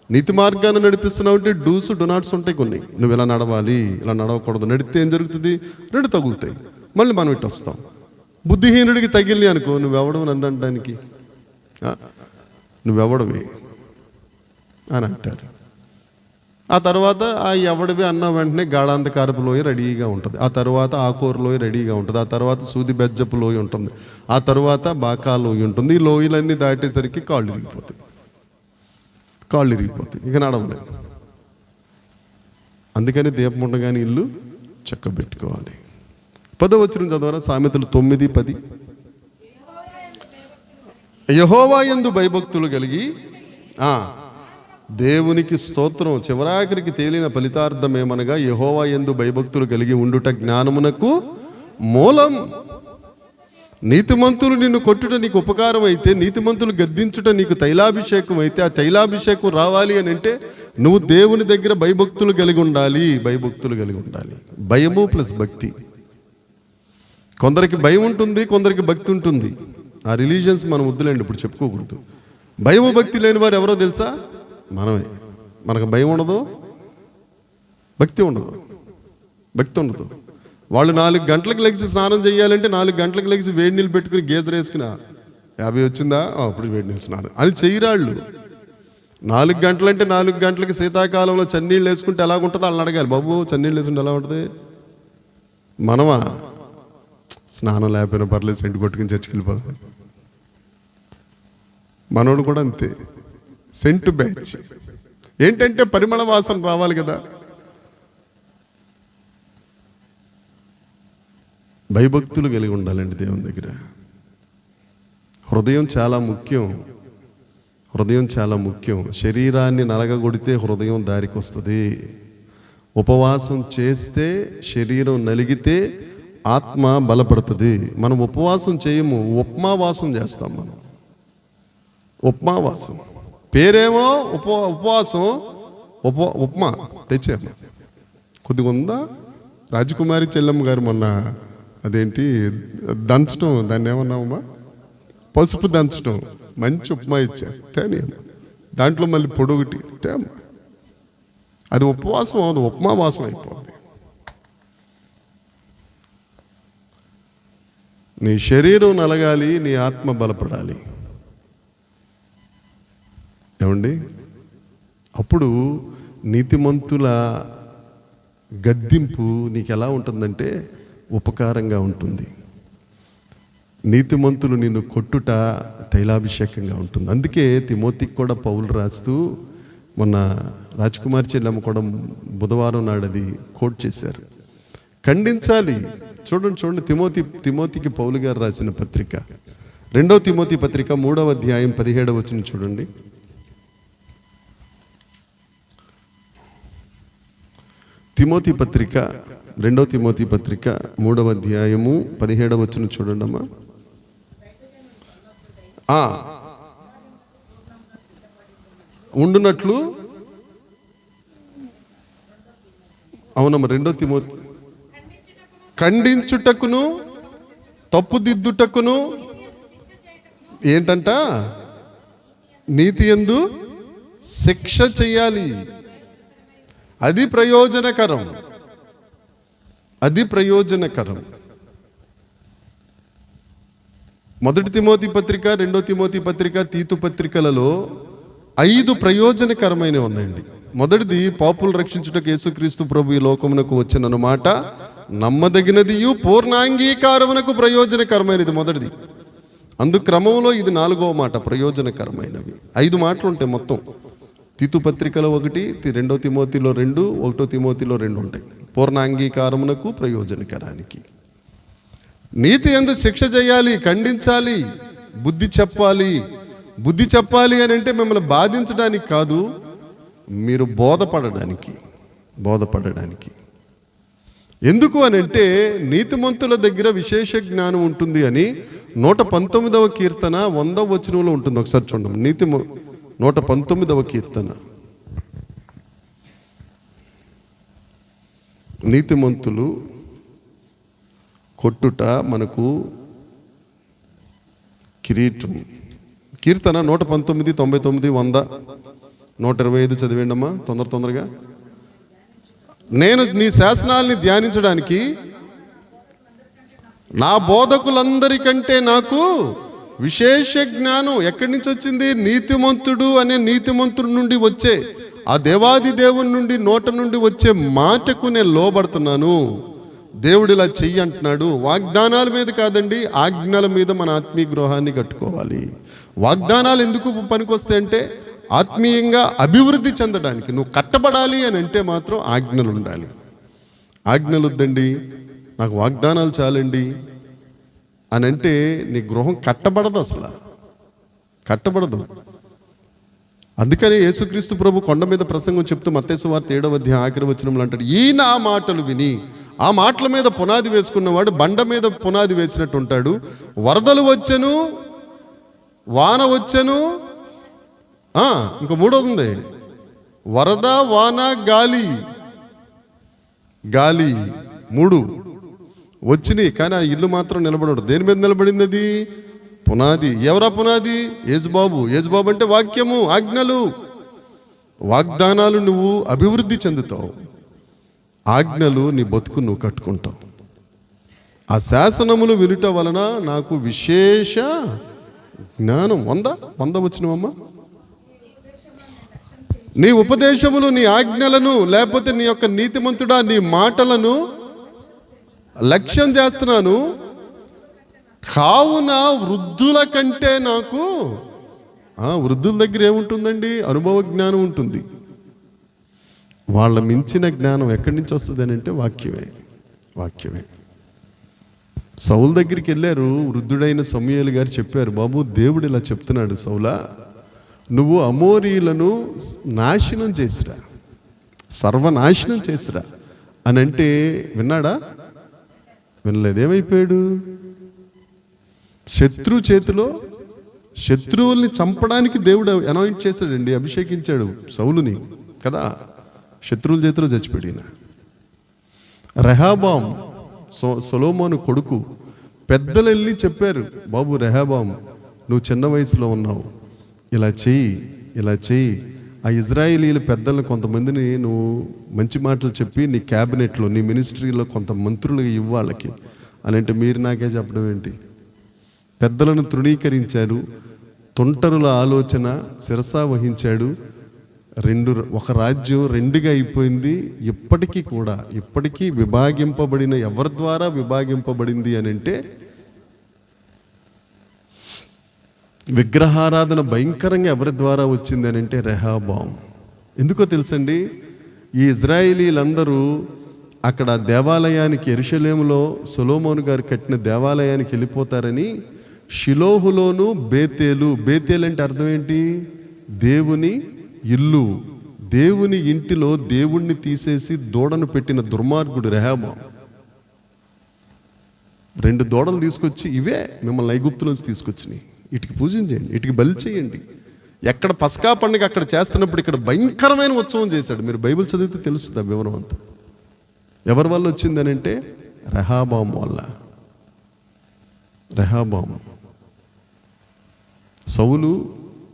నీతి మార్గాన్ని నడిపిస్తున్నావు అంటే డూస్ డొనాట్స్ ఉంటాయి కొన్ని. నువ్వు ఇలా నడవాలి, ఇలా నడవకూడదు. నడితే ఏం జరుగుతుంది? 2 తగులుతాయి, మళ్ళీ మనం ఇటు వస్తాం. బుద్ధిహీనుడికి తగిలి అనుకో, నువ్వెవడవు నన్ను అనడానికి, నువ్వెవడవి అని అంటారు. ఆ తర్వాత ఆ ఎవడివి అన్న వెంటనే గాఢాంధకారపు లోయ రెడీగా ఉంటుంది. ఆ తర్వాత ఆకూర లోయ రెడీగా ఉంటుంది. ఆ తర్వాత సూది బెజ్జపు లోయ ఉంటుంది. ఆ తర్వాత బాకా లోయ ఉంటుంది. ఈ లోయలన్నీ దాటేసరికి కాళ్ళు ఇరిగిపోతాయి. ఇక నడవలేదు. అందుకని దీపం ఉండగానే ఇల్లు చక్కబెట్టుకోవాలి. 10వ వచనం చదవరా, సామెతలు 9:10. యెహోవా యందు భయభక్తులు కలిగి దేవునికి స్తోత్రం. చివరాఖరికి తేలిన ఫలితార్థం ఏమనగా, యెహోవా యందు భయభక్తులు కలిగి ఉండుట జ్ఞానమునకు మూలం. నీతిమంతులు నిన్ను కొట్టుట నీకు ఉపకారం అయితే, నీతిమంతులు గద్దించుట నీకు తైలాభిషేకం అయితే, ఆ తైలాభిషేకం రావాలి అని అంటే నువ్వు దేవుని దగ్గర భయభక్తులు కలిగి ఉండాలి. భయము ప్లస్ భక్తి. కొందరికి భయం ఉంటుంది, కొందరికి భక్తి ఉంటుంది. ఆ రిలీజియన్స్ మనం వద్దులేండి, ఇప్పుడు చెప్పుకోకూడదు. భయము భక్తి లేని వారు ఎవరో తెలుసా? మనమే. మనకు భయం ఉండదు, భక్తి ఉండదు. వాళ్ళు 4 గంటలకు లెగిసి స్నానం చేయాలంటే 4 గంటలకు లెగిసి వేడి నీళ్ళు పెట్టుకుని గేదెలు వేసుకున్నా 50 వచ్చిందా అప్పుడు వేడి నీళ్ళు స్నానం అని చెయ్యరాళ్ళు. 4 గంటలంటే 4 గంటలకి శీతాకాలంలో చన్నీళ్ళు వేసుకుంటే ఎలాగుంటుందో వాళ్ళని అడగాలి. బాబు చన్నీళ్ళు వేసుకుంటే ఎలా ఉంటుంది? మనమా స్నానం లేకపోయినా పర్లేదు, సెంటు కొట్టుకుని చర్చికి వెళ్ళిపోతాం. మనోడు కూడా అంతే, సెంటు బ్యాచ్. ఏంటంటే పరిమళ వాసన రావాలి కదా. భయభక్తులు కలిగి ఉండాలండి దేవుని దగ్గర. హృదయం చాలా ముఖ్యం. శరీరాన్ని నలగగొడితే హృదయం దారికి వస్తుంది. ఉపవాసం చేస్తే శరీరం నలిగితే ఆత్మ బలపడుతుంది. మనం ఉపవాసం చేయము, ఉప్మావాసం చేస్తాం. మనం ఉప్మావాసం పేరేమో ఉపవాసం, ఉప్మా తెచ్చాము. కొద్దిగా ఉందా? రాజకుమారి చెల్లమ్మ గారు మొన్న అదేంటి దంచడం, దాన్ని ఏమన్నామమ్మా, పసుపు దంచడం, మంచి ఉప్మా ఇచ్చారు. తేని దాంట్లో మళ్ళీ పొడొకటి తేమ. అది ఉపవాసం అవదు, ఉప్మావాసం అయిపోద్ది. నీ శరీరం నలగాలి, నీ ఆత్మ బలపడాలి. ఏమండి, అప్పుడు నీతిమంతుల గద్దింపు నీకు ఎలా ఉంటుందంటే ఉపకారంగా ఉంటుంది. నీతిమంతులు నిన్ను కొట్టుట తైలాభిషేకంగా ఉంటుంది. అందుకే తిమోతికి కూడా పౌలు రాస్తూ, మొన్న రాజకుమారి చెల్లెమ్మ కూడా బుధవారం నాడు అది కోట్ చేశారు. ఖండించాలి. చూడండి తిమోతికి పౌలు గారు రాసిన పత్రిక, 2వ తిమోతి పత్రిక 3వ అధ్యాయం 17వ వచనం చూడండి. తిమోతి పత్రిక 2వ తిమోతి పత్రిక 3వ అధ్యాయము 17వ వచనం చూడండి అమ్మా. ఉండునట్లు, అవునమ్మా, 2వ తిమోతి, ఖండించుటకును తప్పుదిద్దుటకును ఏంటంట, నీతి యందు శిక్ష చెయ్యాలి. అది ప్రయోజనకరం. 1 తిమోతి పత్రిక, 2వ తిమోతి పత్రిక, తీతు పత్రికలలో 5 ప్రయోజనకరమైనవి ఉన్నాయండి. మొదటిది, పాపులు రక్షించుటకు యేసుక్రీస్తు ప్రభు ఈ లోకమునకు వచ్చిన మాట నమ్మదగినదియు పూర్ణాంగీకారమునకు ప్రయోజనకరమైనది. మొదటిది. అందు క్రమంలో ఇది 4వ మాట, ప్రయోజనకరమైనవి. 5 మాటలు ఉంటాయి మొత్తం. తీతు పత్రికలో 1, 2 తిమోతిలో 2, 1 తిమోతిలో 2 ఉంటాయి. పూర్ణాంగీకారమునకు ప్రయోజనకరానికి. నీతి యందు శిక్ష చేయాలి, ఖండించాలి, బుద్ధి చెప్పాలి. బుద్ధి చెప్పాలి అని అంటే మిమ్మల్ని బాధించడానికి కాదు, మీరు బోధపడడానికి. ఎందుకు అని అంటే నీతిమంతుల దగ్గర విశేష జ్ఞానం ఉంటుంది అని 119వ కీర్తన 100వ వచనంలో ఉంటుంది. ఒకసారి చూడండి. 119వ కీర్తన. నీతిమంతులు కొట్టుట మనకు కిరీటం. కీర్తన 119, 99, 100, 125 చదివేండి అమ్మా తొందరగా. నేను నీ శాసనాల్ని ధ్యానించడానికి నా బోధకులందరికంటే నాకు విశేష జ్ఞానం ఎక్కడి నుంచి వచ్చింది? నీతిమంతుడు అనే నీతిమంతుడి నుండి వచ్చే, ఆ దేవాది దేవుని నుండి నోట నుండి వచ్చే మాటకు నేను లోబడుతున్నాను. దేవుడు ఇలా చెయ్యి అంటున్నాడు. వాగ్దానాల మీద కాదండి, ఆజ్ఞల మీద మన ఆత్మీయ గృహాన్ని కట్టుకోవాలి. వాగ్దానాలు ఎందుకు పనికొస్తాయంటే ఆత్మీయంగా అభివృద్ధి చెందడానికి. నువ్వు కట్టబడాలి అని అంటే మాత్రం ఆజ్ఞలు ఉండాలి. ఆజ్ఞలు వద్దండి, నాకు వాగ్దానాలు చాలండి అని అంటే నీ గృహం కట్టబడదు, అసలు కట్టబడదు. అందుకని యేసుక్రీస్తు ప్రభు కొండ మీద ప్రసంగం చెప్తూ మత్తయి సువార్త 7వ అధ్యాయం ఆఖరి వచనంలో అంటాడు, ఈయన ఆ మాటలు విని, ఆ మాటల మీద పునాది వేసుకున్నవాడు బండ మీద పునాది వేసినట్టు ఉంటాడు. వరదలు వచ్చెను, వాన వచ్చెను, ఇంకా 3వది ఉంది, వరద, వాన, గాలి 3 వచ్చినాయి. కానీ ఆ ఇల్లు మాత్రం నిలబడడు. దేని మీద నిలబడింది? అది పునాది. ఎవరా పునాది? యేసుబాబు. యేసుబాబు అంటే వాక్యము, ఆజ్ఞలు, వాగ్దానాలు. నువ్వు అభివృద్ధి చెందుతావు, ఆజ్ఞలు నీ బతుకు నువ్వు కట్టుకుంటావు. ఆ శాసనములు వినుట వలన నాకు విశేష జ్ఞానం. 100 వచ్చినవమ్మా. నీ ఉపదేశములు, నీ ఆజ్ఞలను, లేకపోతే నీ యొక్క నీతిమంతుడా నీ మాటలను లక్ష్యం చేస్తున్నాను. కావున వృద్ధుల కంటే నాకు, వృద్ధుల దగ్గర ఏముంటుందండి? అనుభవ జ్ఞానం ఉంటుంది. వాళ్ళ మించిన జ్ఞానం ఎక్కడి నుంచి వస్తుంది అని అంటే వాక్యమే. సౌలు దగ్గరికి వెళ్ళారు. వృద్ధుడైన సమూయేలు గారు చెప్పారు, బాబు దేవుడు ఇలా చెప్తున్నాడు, సౌలా నువ్వు అమోరీలను నాశనం చేసిరా, సర్వనాశనం చేసిరా అని అంటే విన్నాడా? వినలేదు. ఏమైపోయాడు? చేతిలో శత్రువుల్ని చంపడానికి దేవుడు అనాయింట్ చేశాడండి, అభిషేకించాడు సౌలుని కదా. శత్రువుల చేతిలో చచ్చిపోయిన రెహాబాం, సొలొమోను కొడుకు. పెద్దలు వెళ్ళి చెప్పారు, బాబు రెహాబాం నువ్వు చిన్న వయసులో ఉన్నావు, ఇలా చెయ్యి. ఆ ఇజ్రాయేలీల పెద్దలను కొంతమందిని నువ్వు మంచి మాటలు చెప్పి నీ క్యాబినెట్లో, నీ మినిస్ట్రీలో కొంత మంత్రులు ఇవ్వాళ్ళకి అని అంటే మీరు నాకే చెప్పడం ఏంటి? పెద్దలను తృణీకరించాడు. తొంటరుల ఆలోచన శిరసా వహించాడు. ఒక రాజ్యం 2గా అయిపోయింది. ఇప్పటికీ విభాగింపబడిన, ఎవరి ద్వారా విభాగింపబడింది అని అంటే విగ్రహారాధన భయంకరంగా ఎవరి ద్వారా వచ్చింది అని అంటే రెహాబాం. ఎందుకో తెలుసండి? ఈ ఇజ్రాయేలీలందరూ అక్కడ దేవాలయానికి, యెరూషలేములో సొలొమోను గారు కట్టిన దేవాలయానికి వెళ్ళిపోతారని షిలోహులోను బేతేలు అంటే అర్థం ఏంటి? దేవుని ఇల్లు. దేవుని ఇంటిలో దేవుణ్ణి తీసేసి దూడను పెట్టిన దుర్మార్గుడు రెహాబాం. 2 దూడలు తీసుకొచ్చి, ఇవే మిమ్మల్ని ఐగుప్తు నుంచి తీసుకొచ్చినాయి, వీటికి పూజించేయండి, వీటికి బలి చేయండి. ఎక్కడ పస్కా పండుగ అక్కడ చేస్తున్నప్పుడు ఇక్కడ భయంకరమైన ఉత్సవం చేశాడు. మీరు బైబిల్ చదివితే తెలుస్తుంది ఆ వివరం అంతా. ఎవరి వల్ల వచ్చిందని అంటే రెహాబాం వల్ల. రెహాబాం. సౌలు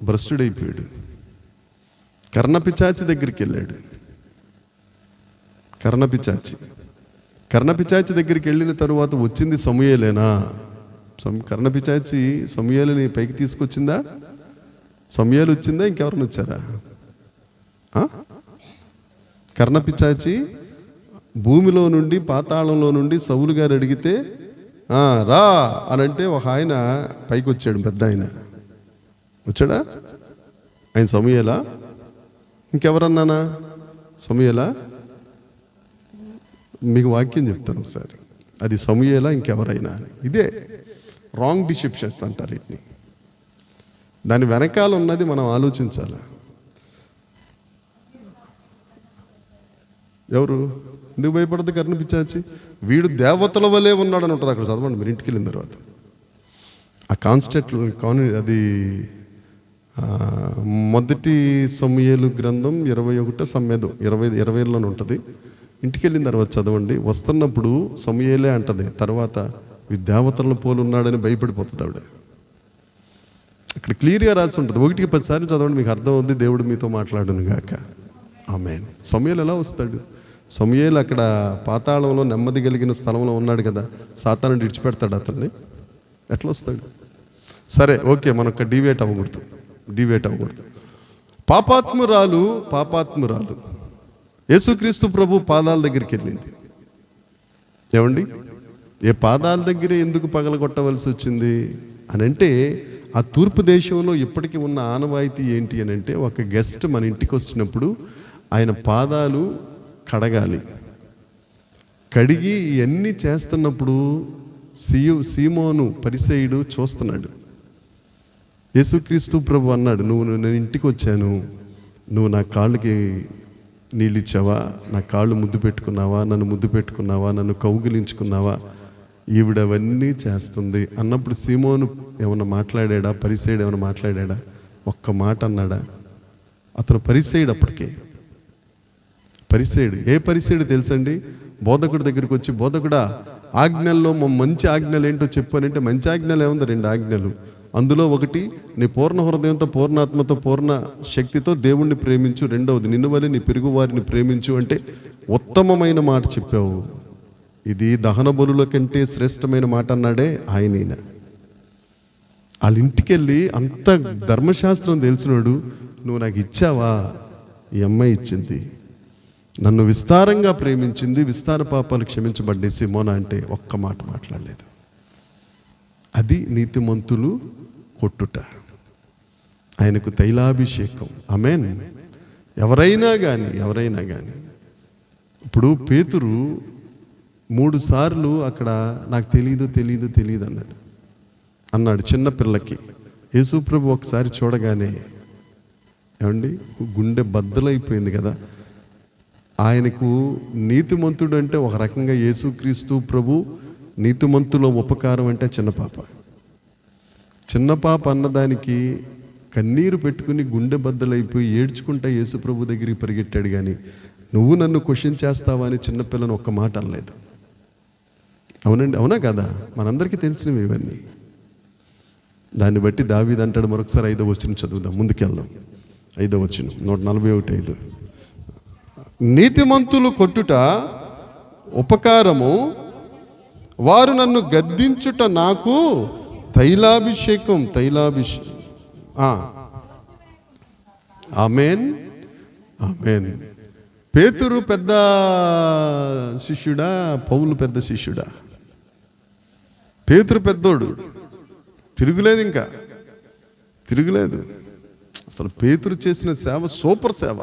భ్రష్టుడైపోయాడు. కర్ణపిచాచి దగ్గరికి వెళ్ళాడు. కర్ణపిచాచి దగ్గరికి వెళ్ళిన తరువాత వచ్చింది సమూయేలేనా? కర్ణపిచాచి సమూయేలుని పైకి తీసుకొచ్చిందా? సమూయేలు వచ్చిందా? ఇంకెవరిని వచ్చారా? కర్ణపిచాచి భూమిలో నుండి, పాతాళంలో నుండి సౌలు గారు అడిగితే రా అని అంటే ఒక ఆయన పైకి వచ్చాడు, పెద్ద ఆయన వచ్చాడా? ఆయన సమూయేలా? ఇంకెవరన్నానా? సమూయేలా? మీకు వాక్యం చెప్తాను ఒకసారి, అది సమూయేలా ఇంకెవరైనా? ఇదే రాంగ్ డిసెప్షన్స్ అంటారు వీటిని. దాని వెనకాల ఉన్నది మనం ఆలోచించాలి. ఎవరు? ఎందుకు భయపడదు? కర్ణ పిచ్చాచి వీడు దేవతల వలె ఉన్నాడని ఉంటుంది అక్కడ, చదవండి మీరు ఇంటికి వెళ్ళిన తర్వాత. ఆ అది మొదటి సమూయేలు గ్రంథం 21 ఉంటుంది. ఇంటికి వెళ్ళిన తర్వాత చదవండి. వస్తున్నప్పుడు సమూయేలే అంటది, తర్వాత ఈ దేవతలను పోలు ఉన్నాడని భయపడిపోతుంది ఆవిడ. అక్కడ క్లియర్గా రాసి ఉంటుంది. 1కి 10 సార్లు చదవండి, మీకు అర్థం అవుద్ది. దేవుడు మీతో మాట్లాడును గాక. ఆమేన్. సమూయేలు ఎలా వస్తాడు? సమూయేలు అక్కడ పాతాళంలో నెమ్మది కలిగిన స్థలంలో ఉన్నాడు కదా, సాతాను విడిచిపెడతాడు అతన్ని? ఎట్లా వస్తాడు? సరే, ఓకే, మనం డివేట్ అవ్వకూడదు. పాపాత్మురాలు యేసుక్రీస్తు ప్రభు పాదాల దగ్గరికి వెళ్ళింది. ఏమండి, ఏ పాదాల దగ్గరే ఎందుకు పగలగొట్టవలసి వచ్చింది అని అంటే, ఆ తూర్పు దేశంలో ఇప్పటికీ ఉన్న ఆనవాయితీ ఏంటి అని అంటే, ఒక గెస్ట్ మన ఇంటికి వచ్చినప్పుడు ఆయన పాదాలు కడగాలి. కడిగి ఇవన్నీ చేస్తున్నప్పుడు సీమోను పరిసయ్యుడు చూస్తున్నాడు. యేసుక్రీస్తు ప్రభు అన్నాడు, నేను ఇంటికి వచ్చాను, నువ్వు నా కాళ్ళకి నీళ్ళు ఇచ్చావా? నా కాళ్ళు ముద్దు పెట్టుకున్నావా? నన్ను ముద్దు పెట్టుకున్నావా? నన్ను కౌగిలించుకున్నావా? ఈవిడవన్నీ చేస్తుంది అన్నప్పుడు సీమోను ఏమన్నా మాట్లాడా? పరిసయ్యుడు ఏమన్నా మాట్లాడా? ఒక్క మాట అన్నాడా? అతను పరిసయ్యుడు. అప్పటికే పరిసయ్యుడు. ఏ పరిసయ్యుడు తెలుసండి? బోధకుడి దగ్గరికి వచ్చి, బోధకుడా, ఆజ్ఞల్లో మంచి ఆజ్ఞలు ఏంటో చెప్పు అని అంటే, మంచి ఆజ్ఞలు ఏముంది? 2 ఆజ్ఞలు. అందులో ఒకటి, నీ పూర్ణ హృదయంతో, పూర్ణాత్మతో, పూర్ణ శక్తితో దేవుణ్ణి ప్రేమించు. 2వది, నిన్ను వలె నీ పొరుగు వారిని ప్రేమించు. అంటే ఉత్తమమైన మాట చెప్పావు. ఇది దహన బలుల కంటే శ్రేష్టమైన మాట అన్నాడే ఆయనైనా. వాళ్ళ ఇంటికి వెళ్ళి అంత ధర్మశాస్త్రం తెలిసినాడు, నువ్వు నాకు ఇచ్చావా? ఈ అమ్మాయి ఇచ్చింది. నన్ను విస్తారంగా ప్రేమించింది, విస్తార పాపాలు క్షమించబడ్డే సీమోనా అంటే ఒక్క మాట మాట్లాడలేదు. అది నీతిమంతులు కొట్టుట, ఆయనకు తైలాభిషేకం. ఆమేన్. ఎవరైనా కానీ ఇప్పుడు పేతురు 3 సార్లు అక్కడ నాకు తెలియదు అన్నాడు చిన్న పిల్లకి. యేసుప్రభు ఒకసారి చూడగానే ఏమండి గుండె బద్దలైపోయింది కదా. ఆయనకు నీతిమంతుడు అంటే ఒక రకంగా యేసుక్రీస్తు ప్రభు నీతిమంతులో ఉపకారం అంటే చిన్న పాప అన్నదానికి కన్నీరు పెట్టుకుని గుండె బద్దలైపోయి ఏడ్చుకుంటా యేసు ప్రభు దగ్గరికి పరిగెట్టాడు. కానీ నువ్వు నన్ను క్వశ్చన్ చేస్తావా అని చిన్నపిల్లని ఒక్క మాట అనలేదు. అవునండి, అవునా కదా? మనందరికీ తెలిసినవి ఇవన్నీ. దాన్ని బట్టి దావీదు అంటాడు, మరొకసారి 5వ వచనం చదువుదాం, ముందుకెళ్దాం. 5వ వచనం 141. నీతిమంతులు కొట్టుట ఉపకారము, వారు నన్ను గద్దించుట నాకు తైలాభిషేకం. ఆమేన్. పేతురు పెద్ద శిష్యుడా? పౌలు పెద్ద శిష్యుడా? పేతురు పెద్దోడు, తిరుగులేదు. అసలు పేతురు చేసిన సేవ సూపర్ సేవ.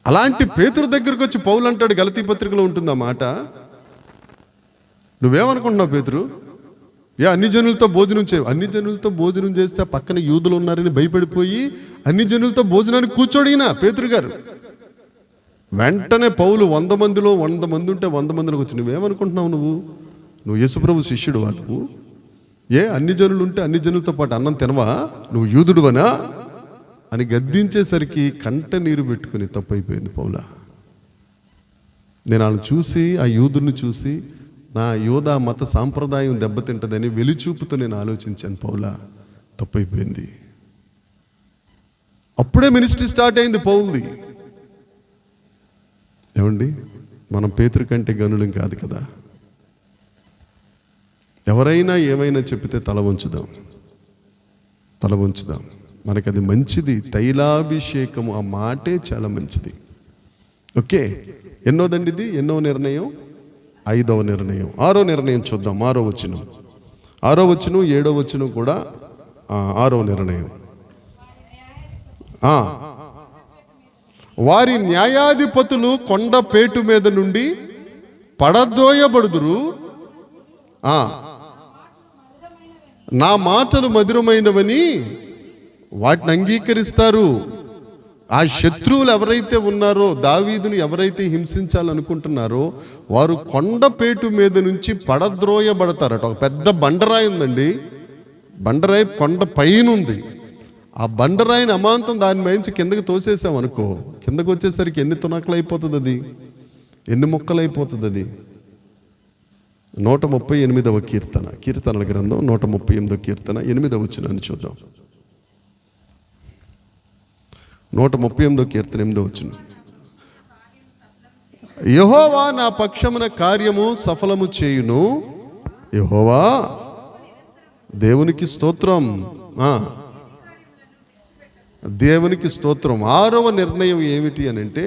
అలాంటి పేతురు దగ్గరకు వచ్చి పౌలు అంటాడు, గలతీ పత్రికలో ఉంటుంది ఆ మాట, నువ్వేమనుకుంటున్నావు పేతురు? అన్ని జనులతో భోజనం చేస్తే పక్కన యూదులు ఉన్నారని భయపడిపోయి అన్ని జనులతో భోజనానికి కూర్చోడినా పేతురు గారు. వెంటనే పౌలు 100 మందిలో 100 మంది ఉంటే 100 మందిలోకి వచ్చి, నువ్వేమనుకుంటున్నావు? నువ్వు యేసుప్రభు శిష్యుడు. నువ్వు అన్ని జనులు ఉంటే అన్ని జనులతో పాటు అన్నం తినవా? నువ్వు యూదుడువనా అని గద్దించేసరికి కంట నీరు పెట్టుకుని తప్పైపోయింది పౌలా. నేను వాళ్ళని చూసి, ఆ యూదుని చూసి, నా యోధా మత సాంప్రదాయం దెబ్బతింటదని వెలిచూపుతో నేను ఆలోచించాను. పౌలా, తప్పైపోయింది. అప్పుడే మినిస్ట్రీ స్టార్ట్ అయింది పౌల్ది. ఏమండి, మనం పేతురు కంటే గనులం కాదు కదా. ఎవరైనా ఏమైనా చెప్పితే తల వంచుదాం. మనకది మంచిది. తైలాభిషేకము, ఆ మాటే చాలా మంచిది. ఓకే, ఎన్నోదండి ఇది? ఎన్నో నిర్ణయం? 5వ నిర్ణయం. 6వ నిర్ణయం చూద్దాం. 6వ వచనం, 7వ వచనం కూడా 6వ నిర్ణయం. వారి న్యాయాధిపతులు కొండపేటు మీద నుండి పడద్రోయబడుదురు. నా మాటలు మధురమైనవని వాటిని అంగీకరిస్తారు. ఆ శత్రువులు ఎవరైతే ఉన్నారో, దావీదును ఎవరైతే హింసించాలనుకుంటున్నారో వారు కొండపేటు మీద నుంచి పడద్రోయబడతారట. ఒక పెద్ద బండరాయి ఉందండి, బండరాయి కొండ పైన ఉంది. ఆ బండరాయిని అమాంతం దాని మీద కిందకి తోసేసామనుకో, కిందకు వచ్చేసరికి ఎన్ని తునకలు అయిపోతుంది, అది ఎన్ని మొక్కలు అయిపోతుంది. అది 138వ కీర్తన, కీర్తనల గ్రంథం 138వ కీర్తన 8వ వచనాన్ని చూద్దాం. 138వ కీర్తన 8వ వచనం. యెహోవా నా పక్షమున కార్యము సఫలము చేయును. యెహోవా దేవునికి స్తోత్రం. దేవునికి స్తోత్రం. 6వ నిర్ణయం ఏమిటి అని అంటే,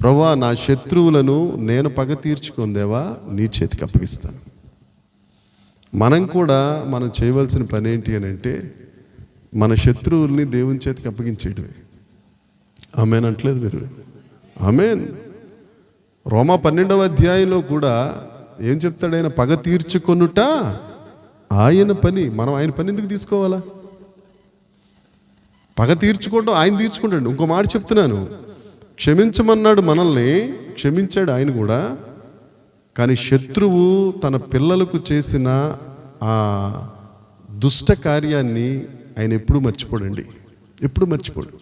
ప్రభువా నా శత్రువులను నేను పగ తీర్చుకుందేవా నీ చేతికి అప్పగిస్తాను. మనం కూడా మనం చేయవలసిన పని ఏంటి అని అంటే, మన శత్రువుల్ని దేవుని చేతికి అప్పగించేయడమే. ఆమేన్ అంటలేదు మీరు? ఆమేన్. రోమా 12వ అధ్యాయంలో కూడా ఏం చెప్తాడు ఆయన? పగ తీర్చుకొనుట ఆయన పని. మనం ఆయన పని ఎందుకు తీసుకోవాలా? పగ తీర్చుకోవడం ఆయన తీర్చుకుంటాడు. ఇంకో మాట చెప్తున్నాను, క్షమించమన్నాడు మనల్ని, క్షమించాడు ఆయన కూడా. కానీ శత్రువు తన పిల్లలకు చేసిన ఆ దుష్ట కార్యాన్ని ఆయన ఎప్పుడు మర్చిపోడండి, ఎప్పుడు మర్చిపోడు.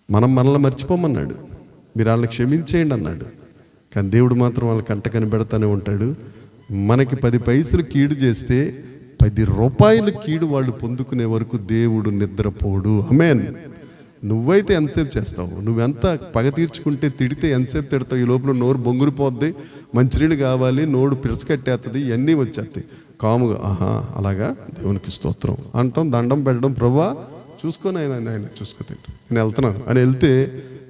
మనల్ని మర్చిపోమన్నాడు, మీరు వాళ్ళని క్షమించేయండి అన్నాడు. కానీ దేవుడు మాత్రం వాళ్ళకి కంట కనిపెడతానే ఉంటాడు. మనకి 10 పైసలు కీడు చేస్తే 10 రూపాయల కీడు వాళ్ళు పొందుకునే వరకు దేవుడు నిద్రపోడు. ఆమేన్. నువ్వైతే ఎంతసేపు చేస్తావు? నువ్వెంత పగ తీర్చుకుంటే, తిడితే ఎంతసేపు తిడతావు? ఈ లోపల నోరు బొంగురిపోద్ది, మంచినీళ్ళు కావాలి, నోరు పిరసకట్టేస్తుంది, ఇవన్నీ వచ్చేస్తాయి. కాముగా అలాగా దేవునికి స్తోత్రం అంటాం, దండం పెట్టడం, ప్రభువా చూసుకొని ఆయన చూసుకొని నేను వెళ్తున్నాను అని వెళ్తే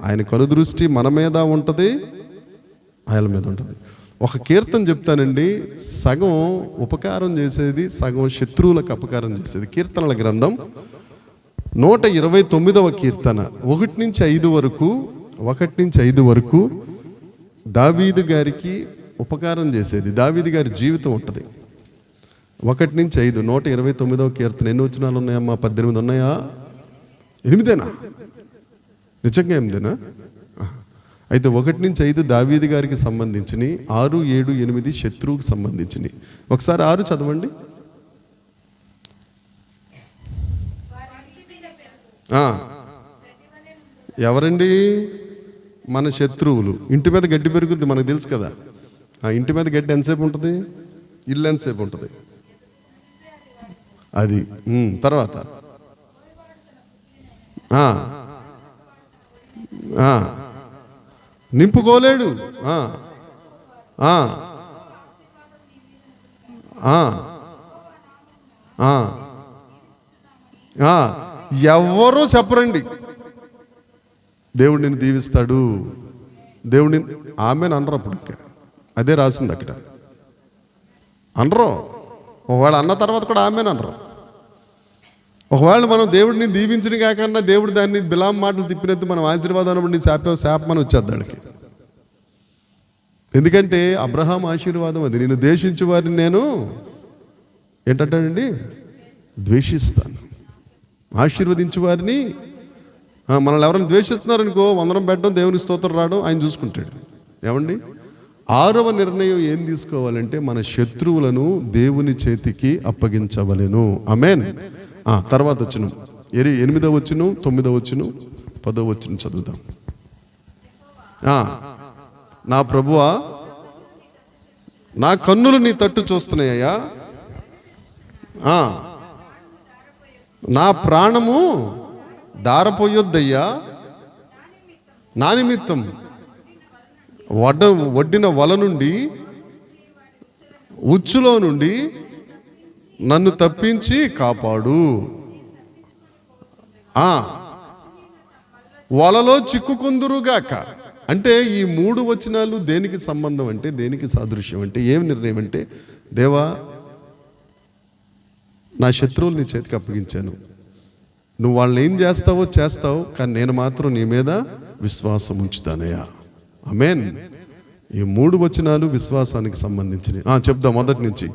ఆయన కనుదృష్టి మన మీద ఉంటుంది, ఆయన మీద ఉంటుంది. ఒక కీర్తన చెప్తానండి, సగం ఉపకారం చేసేది, సగం శత్రువులకు అపకారం చేసేది. కీర్తనల గ్రంథం 129వ కీర్తన 1 నుంచి 5 వరకు దావీదు గారికి ఉపకారం చేసేది. దావీదు గారి జీవితం ఉంటుంది. 1 నుంచి 5, 129వ కీర్తన. ఎన్ని వచనాలు ఉన్నాయమ్మా? 18 ఉన్నాయా? 8 నిజంగా 8 అయితే 1 నుంచి 5 దావీదు గారికి సంబంధించినవి, 6, 7, 8 శత్రువుకు సంబంధించినవి. ఒకసారి 6 చదవండి. ఎవరండి? మన శత్రువులు. ఇంటి మీద గడ్డి పెరుగుద్ది, మనకు తెలుసు కదా. ఇంటి మీద గడ్డి ఎంతసేపు ఉంటుంది? ఇల్లు ఎంతసేపు ఉంటుంది? అది తర్వాత నింపుకోలేడు. ఎవరూ చెప్పరండి దేవుడు నిన్ను దీవిస్తాడు, దేవుడిని ఆమెను అనరు. అప్పుడు అదే రాసింది అక్కడ, అనరు. ఒకవేళ అన్న తర్వాత కూడా ఆమెను అనరు. ఒకవేళ మనం దేవుడిని దీవించిన కాకన్నా దేవుడు దాన్ని బిలాం మాటలు తిప్పినట్టు మనం ఆశీర్వాదం నీ శాపమని వచ్చేద్దాడికి. ఎందుకంటే అబ్రహాం ఆశీర్వాదం అది, నేను ద్వేషించే వారిని నేను ఏంటంటాడండి ద్వేషిస్తాను, ఆశీర్వదించే వారిని. మనల్ని ఎవరైనా ద్వేషిస్తున్నారనుకో, వందనం పెట్టడం, దేవుని స్తోత్రం రావడం ఆయన చూసుకుంటాడు. ఏమండి? 6వ నిర్ణయం ఏం తీసుకోవాలంటే, మన శత్రువులను దేవుని చేతికి అప్పగించవలెను. ఆమేన్. తర్వాత వచ్చిన 8వ వచనం, 9వ వచనం, 10వ వచనం చదువుదాం. నా ప్రభువా నా కన్నులు నీ తట్టు చూస్తున్నాయ్యా, నా ప్రాణము దారపోయొద్దయ్యా, నా నిమిత్తం వడ్డిన వల నుండి, ఉచ్చులో నుండి నన్ను తప్పించి కాపాడు. వలలో చిక్కుకుందురుగాక. అంటే ఈ 3 వచనాలు దేనికి సంబంధం అంటే, దేనికి సాదృశ్యం అంటే, ఏం నిర్ణయం అంటే, దేవా నా శత్రువులు నీ చేతికి అప్పగించాను, నువ్వు వాళ్ళని ఏం చేస్తావు, కానీ నేను మాత్రం నీ మీద విశ్వాసం ఉంచుతానయ్యా. ఆమేన్. ఈ 3 వచనాలు విశ్వాసానికి సంబంధించినవి. చెప్దాం మొదటి నుంచి.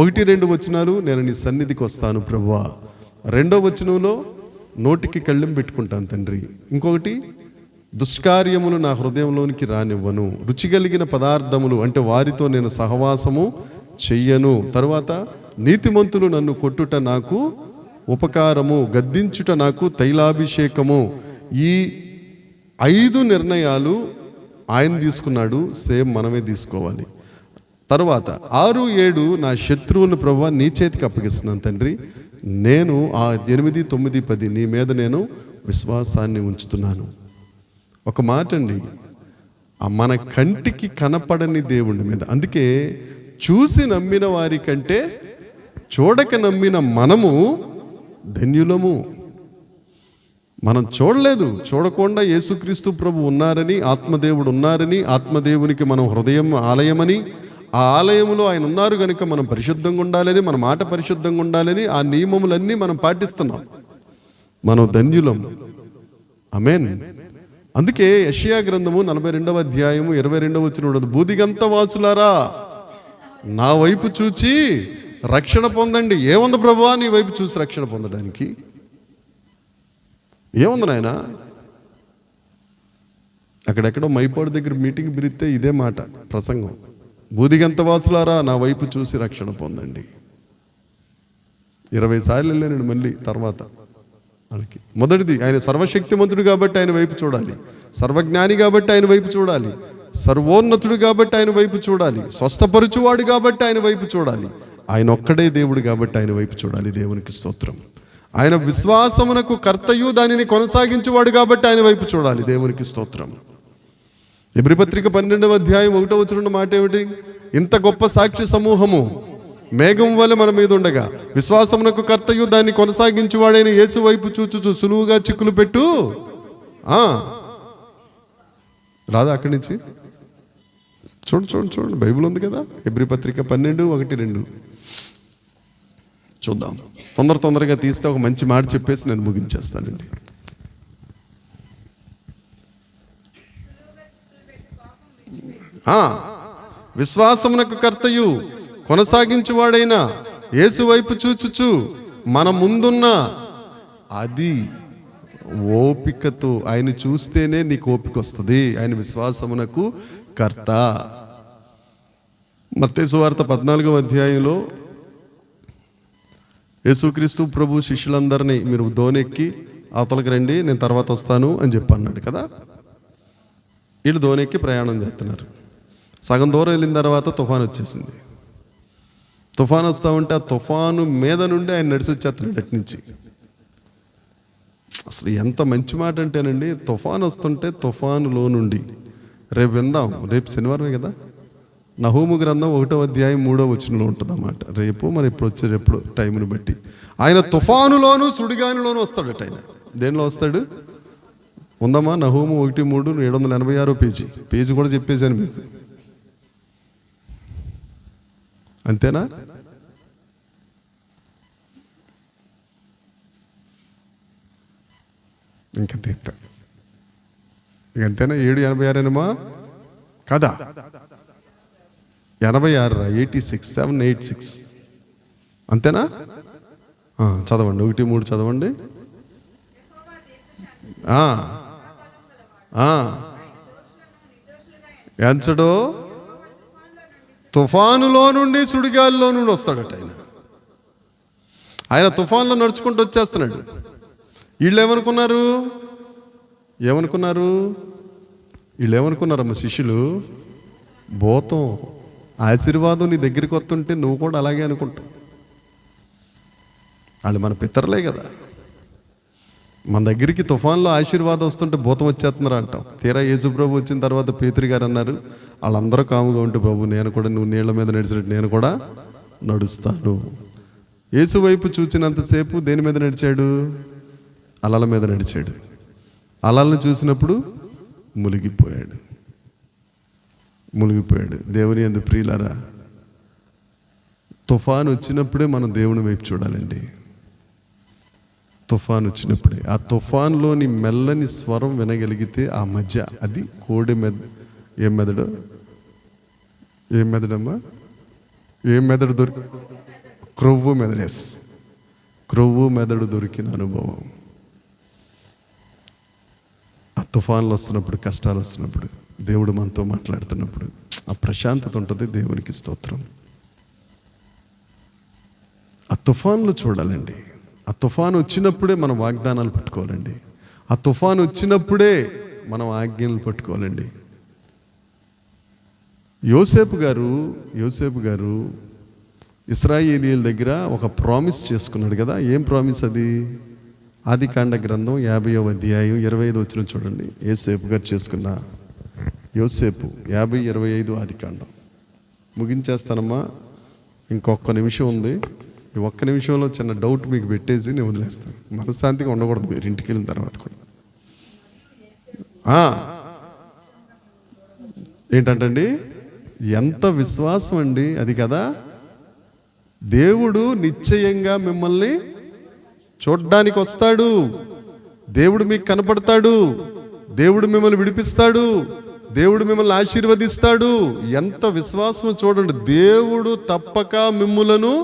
1-2 వచనాలు, నేను నీ సన్నిధికి వస్తాను ప్రభువా. 2వ వచనంలో నోటికి కళ్ళెం పెట్టుకుంటాను తండ్రి. ఇంకొకటి, దుష్కార్యములు నా హృదయంలోనికి రానివ్వను, రుచి కలిగిన పదార్థములు అంటే వారితో నేను సహవాసము చెయ్యను. తర్వాత, నీతిమంతులు నన్ను కొట్టుట నాకు ఉపకారము, గద్దించుట నాకు తైలాభిషేకము. ఈ 5 నిర్ణయాలు ఆయన తీసుకున్నాడు, సేమ్ మనమే తీసుకోవాలి. తర్వాత 6, 7 నా శత్రువుని ప్రభువా నీ చేతికి అప్పగిస్తున్నాను తండ్రి. నేను ఆ 8, 9, 10 నీ మీద నేను విశ్వాసాన్ని ఉంచుతున్నాను. ఒక మాట అండి, మన కంటికి కనపడని దేవుడి మీద. అందుకే చూసి నమ్మిన వారి కంటే చూడక నమ్మిన మనము ధన్యులము. మనం చూడలేదు, చూడకుండా యేసుక్రీస్తు ప్రభు ఉన్నారని, ఆత్మదేవుడు ఉన్నారని, ఆత్మదేవునికి మనం హృదయం ఆలయమని, ఆ ఆలయంలో ఆయన ఉన్నారు కనుక మనం పరిశుద్ధంగా ఉండాలని, మన మాట పరిశుద్ధంగా ఉండాలని ఆ నియమములన్నీ మనం పాటిస్తున్నాం. మనం ధన్యులం. ఆమేన్. అందుకే యెషయా గ్రంథము 42వ అధ్యాయము 22వ వచనం ఉండదు, బూదిగంత వాసులారా నా వైపు చూచి రక్షణ పొందండి. ఏముంది ప్రభువా నీ వైపు చూసి రక్షణ పొందడానికి? ఏముంది నాయన? అక్కడెక్కడో మైపాడు దగ్గర మీటింగ్ పిలిస్తే ఇదే మాట ప్రసంగం, బూదిగంత వాసులారా నా వైపు చూసి రక్షణ పొందండి. 20 సార్లు వెళ్ళానండి మళ్ళీ తర్వాత వాళ్ళకి. మొదటిది, ఆయన సర్వశక్తిమంతుడు కాబట్టి ఆయన వైపు చూడాలి, సర్వజ్ఞాని కాబట్టి ఆయన వైపు చూడాలి, సర్వోన్నతుడు కాబట్టి ఆయన వైపు చూడాలి, స్వస్థపరచువాడు కాబట్టి ఆయన వైపు చూడాలి, ఆయన ఒక్కడే దేవుడు కాబట్టి ఆయన వైపు చూడాలి. దేవునికి స్తోత్రం. ఆయన విశ్వాసమునకు కర్తయు దానిని కొనసాగించువాడు కాబట్టి ఆయన వైపు చూడాలి. దేవునికి స్తోత్రం. ఎబ్రీ పత్రిక 12వ అధ్యాయం 1వ వచనం మాట ఏమిటి? ఇంత గొప్ప సాక్షి సమూహము మేఘం వలె మన మీద ఉండగా విశ్వాసమునకు కర్తయు దాన్ని కొనసాగించువాడైన యేసు వైపు చూచుచు సులువుగా చిక్కులు పెట్టు. రాదా అక్కడి నుంచి? చూడండి బైబిల్ ఉంది కదా, ఎబ్రీ పత్రిక 12:1-2 చూద్దాం. తొందరగా తీస్తే ఒక మంచి మాట చెప్పేసి నేను ముగించేస్తానండి. విశ్వాసమునకు కర్తయు కొనసాగించువాడైన యేసు వైపు చూచుచు మన ముందున్న అది ఓపికతో, ఆయన చూస్తేనే నీకు ఓపిక వస్తుంది. ఆయన విశ్వాసమునకు కర్త. మత్తయి సువార్త 14వ అధ్యాయంలో యేసుక్రీస్తు ప్రభు శిష్యులందరినీ మీరు దోనెక్కి అవతలకి రండి, నేను తర్వాత వస్తాను అని చెప్పి అన్నాడు కదా. వీళ్ళు దోనెక్కి ప్రయాణం చేస్తున్నారు. సగం దూరం వెళ్ళిన తర్వాత తుఫాను వచ్చేసింది. తుఫాను వస్తూ ఉంటే ఆ తుఫాను మీద నుండి ఆయన నడిచి వచ్చేస్తున్నాడు అటు నుంచి. అసలు ఎంత మంచి మాట అంటేనండి, తుఫాను వస్తుంటే తుఫానులో నుండి, రేపు విందాం, రేపు శనివారమే కదా, నహూము గ్రంథం 1వ అధ్యాయం 3వ వచనంలో ఉంటుంది అన్నమాట. రేపు మరి ఇప్పుడు వచ్చారు, ఎప్పుడు టైంని బట్టి. ఆయన తుఫానులోను సుడిగానిలోను వస్తాడట. ఆయన దేనిలో వస్తాడు ఉందమ్మా? నహూము 1:3 786 పేజీ కూడా చెప్పేశాను మీకు. అంతేనా? ఇంకా తీస్తా ఇంకంతేనా? 786 కదా, 86 86 786 అంతేనా? చదవండి 1:3 చదవండి. ఎంచడో తుఫానులో నుండి సుడిగాలిలో నుండి వస్తాడట ఆయన. ఆయన తుఫాన్లో నడుచుకుంటూ వచ్చేస్తున్నాడు. వీళ్ళు ఏమనుకున్నారు? వీళ్ళు ఏమనుకున్నారమ్మ శిష్యులు? భూతం ఆశీర్వాదం నీ దగ్గరికి వస్తుంటే నువ్వు కూడా అలాగే అనుకుంటావు. వాళ్ళు మన పితరులే కదా. మన దగ్గరికి తుఫాన్లో ఆశీర్వాదం వస్తుంటే భూతం వచ్చేస్తున్నారు అంటాం. తీరా యేసు ప్రభు వచ్చిన తర్వాత పేతురు గారు అన్నారు, వాళ్ళందరూ కాముగా ఉంటే ప్రభు నేను కూడా నువ్వు నీళ్ల మీద నడిచినట్టు నేను కూడా నడుస్తాను. యేసు వైపు చూసినంతసేపు దేని మీద నడిచాడు? అలల మీద నడిచాడు. అలలను చూసినప్పుడు మునిగిపోయాడు. దేవుని యందు ప్రియులారా, తుఫాను వచ్చినప్పుడే మనం దేవుని వైపు చూడాలండి. తుఫాన్ వచ్చినప్పుడే, ఆ తుఫాన్లోని మెల్లని స్వరం వినగలిగితే ఆ మధ్య అది కోడి ఏం మెదడమ్మా, ఏం మెదడు క్రొవ్వు మెదడేస్, క్రొవ్వు మెదడు దొరికిన అనుభవం. ఆ తుఫాన్లు వస్తున్నప్పుడు, కష్టాలు వస్తున్నప్పుడు, దేవుడు మనతో మాట్లాడుతున్నప్పుడు ఆ ప్రశాంతత ఉంటుంది. దేవునికి స్తోత్రం. ఆ తుఫాన్లు చూడాలండి. ఆ తుఫాను వచ్చినప్పుడే మనం వాగ్దానాలు పట్టుకోవాలండి. ఆ తుఫాను వచ్చినప్పుడే మనం ఆజ్ఞలు పట్టుకోవాలండి. యోసేపు గారు ఇశ్రాయేలీయుల దగ్గర ఒక ప్రామిస్ చేసుకున్నాడు కదా. ఏం ప్రామిస్ అది? ఆదికాండ గ్రంథం 50వ అధ్యాయం 25 వచనం చూడండి. యోసేపు గారు చేసుకున్న, యోసేపు 50:25 ఆదికాండం. ముగించేస్తానమ్మా, ఇంకొక నిమిషం ఉంది. ఈ ఒక్క నిమిషంలో చిన్న డౌట్ మీకు పెట్టేసి నేను వదిలేస్తాను. మనశ్శాంతిగా ఉండకూడదు మీరు ఇంటికి వెళ్ళిన తర్వాత కూడా. ఏంటంటండి, ఎంత విశ్వాసం అండి అది కదా. దేవుడు నిశ్చయంగా మిమ్మల్ని చూడ్డానికి వస్తాడు. దేవుడు మీకు కనపడతాడు. దేవుడు మిమ్మల్ని విడిపిస్తాడు. దేవుడు మిమ్మల్ని ఆశీర్వదిస్తాడు. ఎంత విశ్వాసం చూడండి. దేవుడు తప్పక మిమ్ములను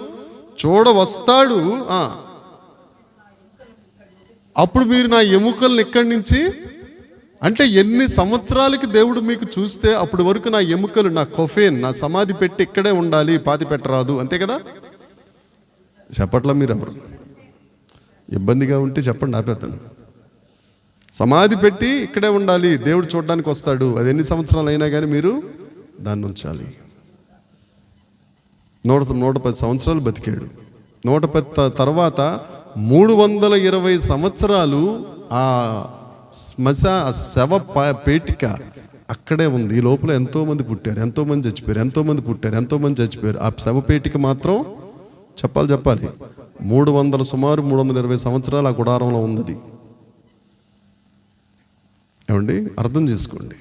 చూడవస్తాడు. అప్పుడు మీరు నా ఎముకలను ఎక్కడి నుంచి, అంటే ఎన్ని సంవత్సరాలకి దేవుడు మీకు చూస్తే అప్పటి వరకు నా ఎముకలు, నా కొఫేన్, నా సమాధి పెట్టి ఇక్కడే ఉండాలి, పాతి పెట్టరాదు, అంతే కదా. చెప్పట్లా మీరు ఎవరు? ఇబ్బందిగా ఉంటే చెప్పండి, ఆపేతాను. సమాధి పెట్టి ఇక్కడే ఉండాలి, దేవుడు చూడడానికి వస్తాడు. అది ఎన్ని సంవత్సరాలు అయినా కానీ మీరు దాన్ని ఉంచాలి. 110 సంవత్సరాలు బతికాడు. 110 తర్వాత 320 సంవత్సరాలు ఆ శవ పేటిక అక్కడే ఉంది. ఈ లోపల ఎంతోమంది పుట్టారు, ఎంతోమంది చచ్చిపోయారు, ఎంతోమంది పుట్టారు, ఎంతోమంది చచ్చిపోయారు. ఆ శవ పేటిక మాత్రం చెప్పాలి సుమారు 320 సంవత్సరాలు ఆ గుడారంలో ఉన్నది. ఏమండి, అర్థం చేసుకోండి.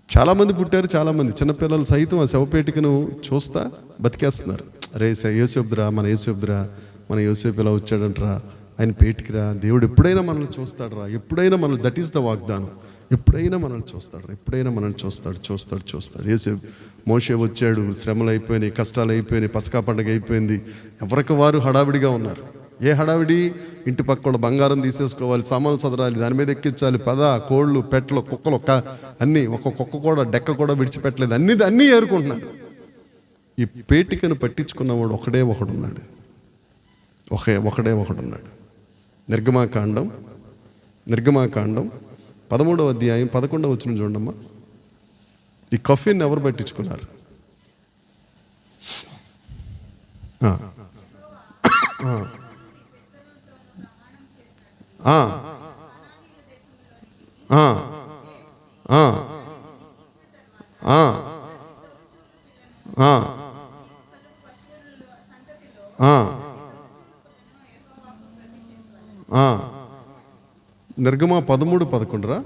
చాలామంది పుట్టారు, చాలామంది చిన్నపిల్లలు సైతం ఆ శవపేటికను చూస్తా బతికేస్తున్నారు. అరే యోసేపురా, మన యోసేపు ఇలా వచ్చాడంటరా, ఆయన పేటికిరా, దేవుడు ఎప్పుడైనా మనల్ని చూస్తాడురా, ఎప్పుడైనా మనల్ని, దట్ ఈస్ ద వాగ్దానం, ఎప్పుడైనా మనల్ని చూస్తాడు, ఎప్పుడైనా మనల్ని చూస్తాడు. యోసేపు, మోషే వచ్చాడు, శ్రమలు అయిపోయినాయి, కష్టాలు అయిపోయినాయి, పసకా పండుగ అయిపోయింది. ఎవరికి వారు హడావిడిగా ఉన్నారు. ఏ హడావిడి? ఇంటి పక్కల బంగారం తీసేసుకోవాలి, సామాన్లు సదరాలి, దాని మీద ఎక్కించాలి, కోళ్ళు, పెట్టలు, కుక్కలు, అన్నీ, ఒక కుక్క కూడా డెక్క కూడా విడిచిపెట్టలేదు, అన్నీ ఏరుకుంటున్నారు. ఈ పేటికను పట్టించుకున్నవాడు ఒకడే ఒకడున్నాడు. నిర్గమాకాండం 13వ అధ్యాయం 11వ వచనం చూడమ్మా. ఈ కఫీన్ ఎవరు పట్టించుకున్నారు? నిర్గమ 13:11 రా.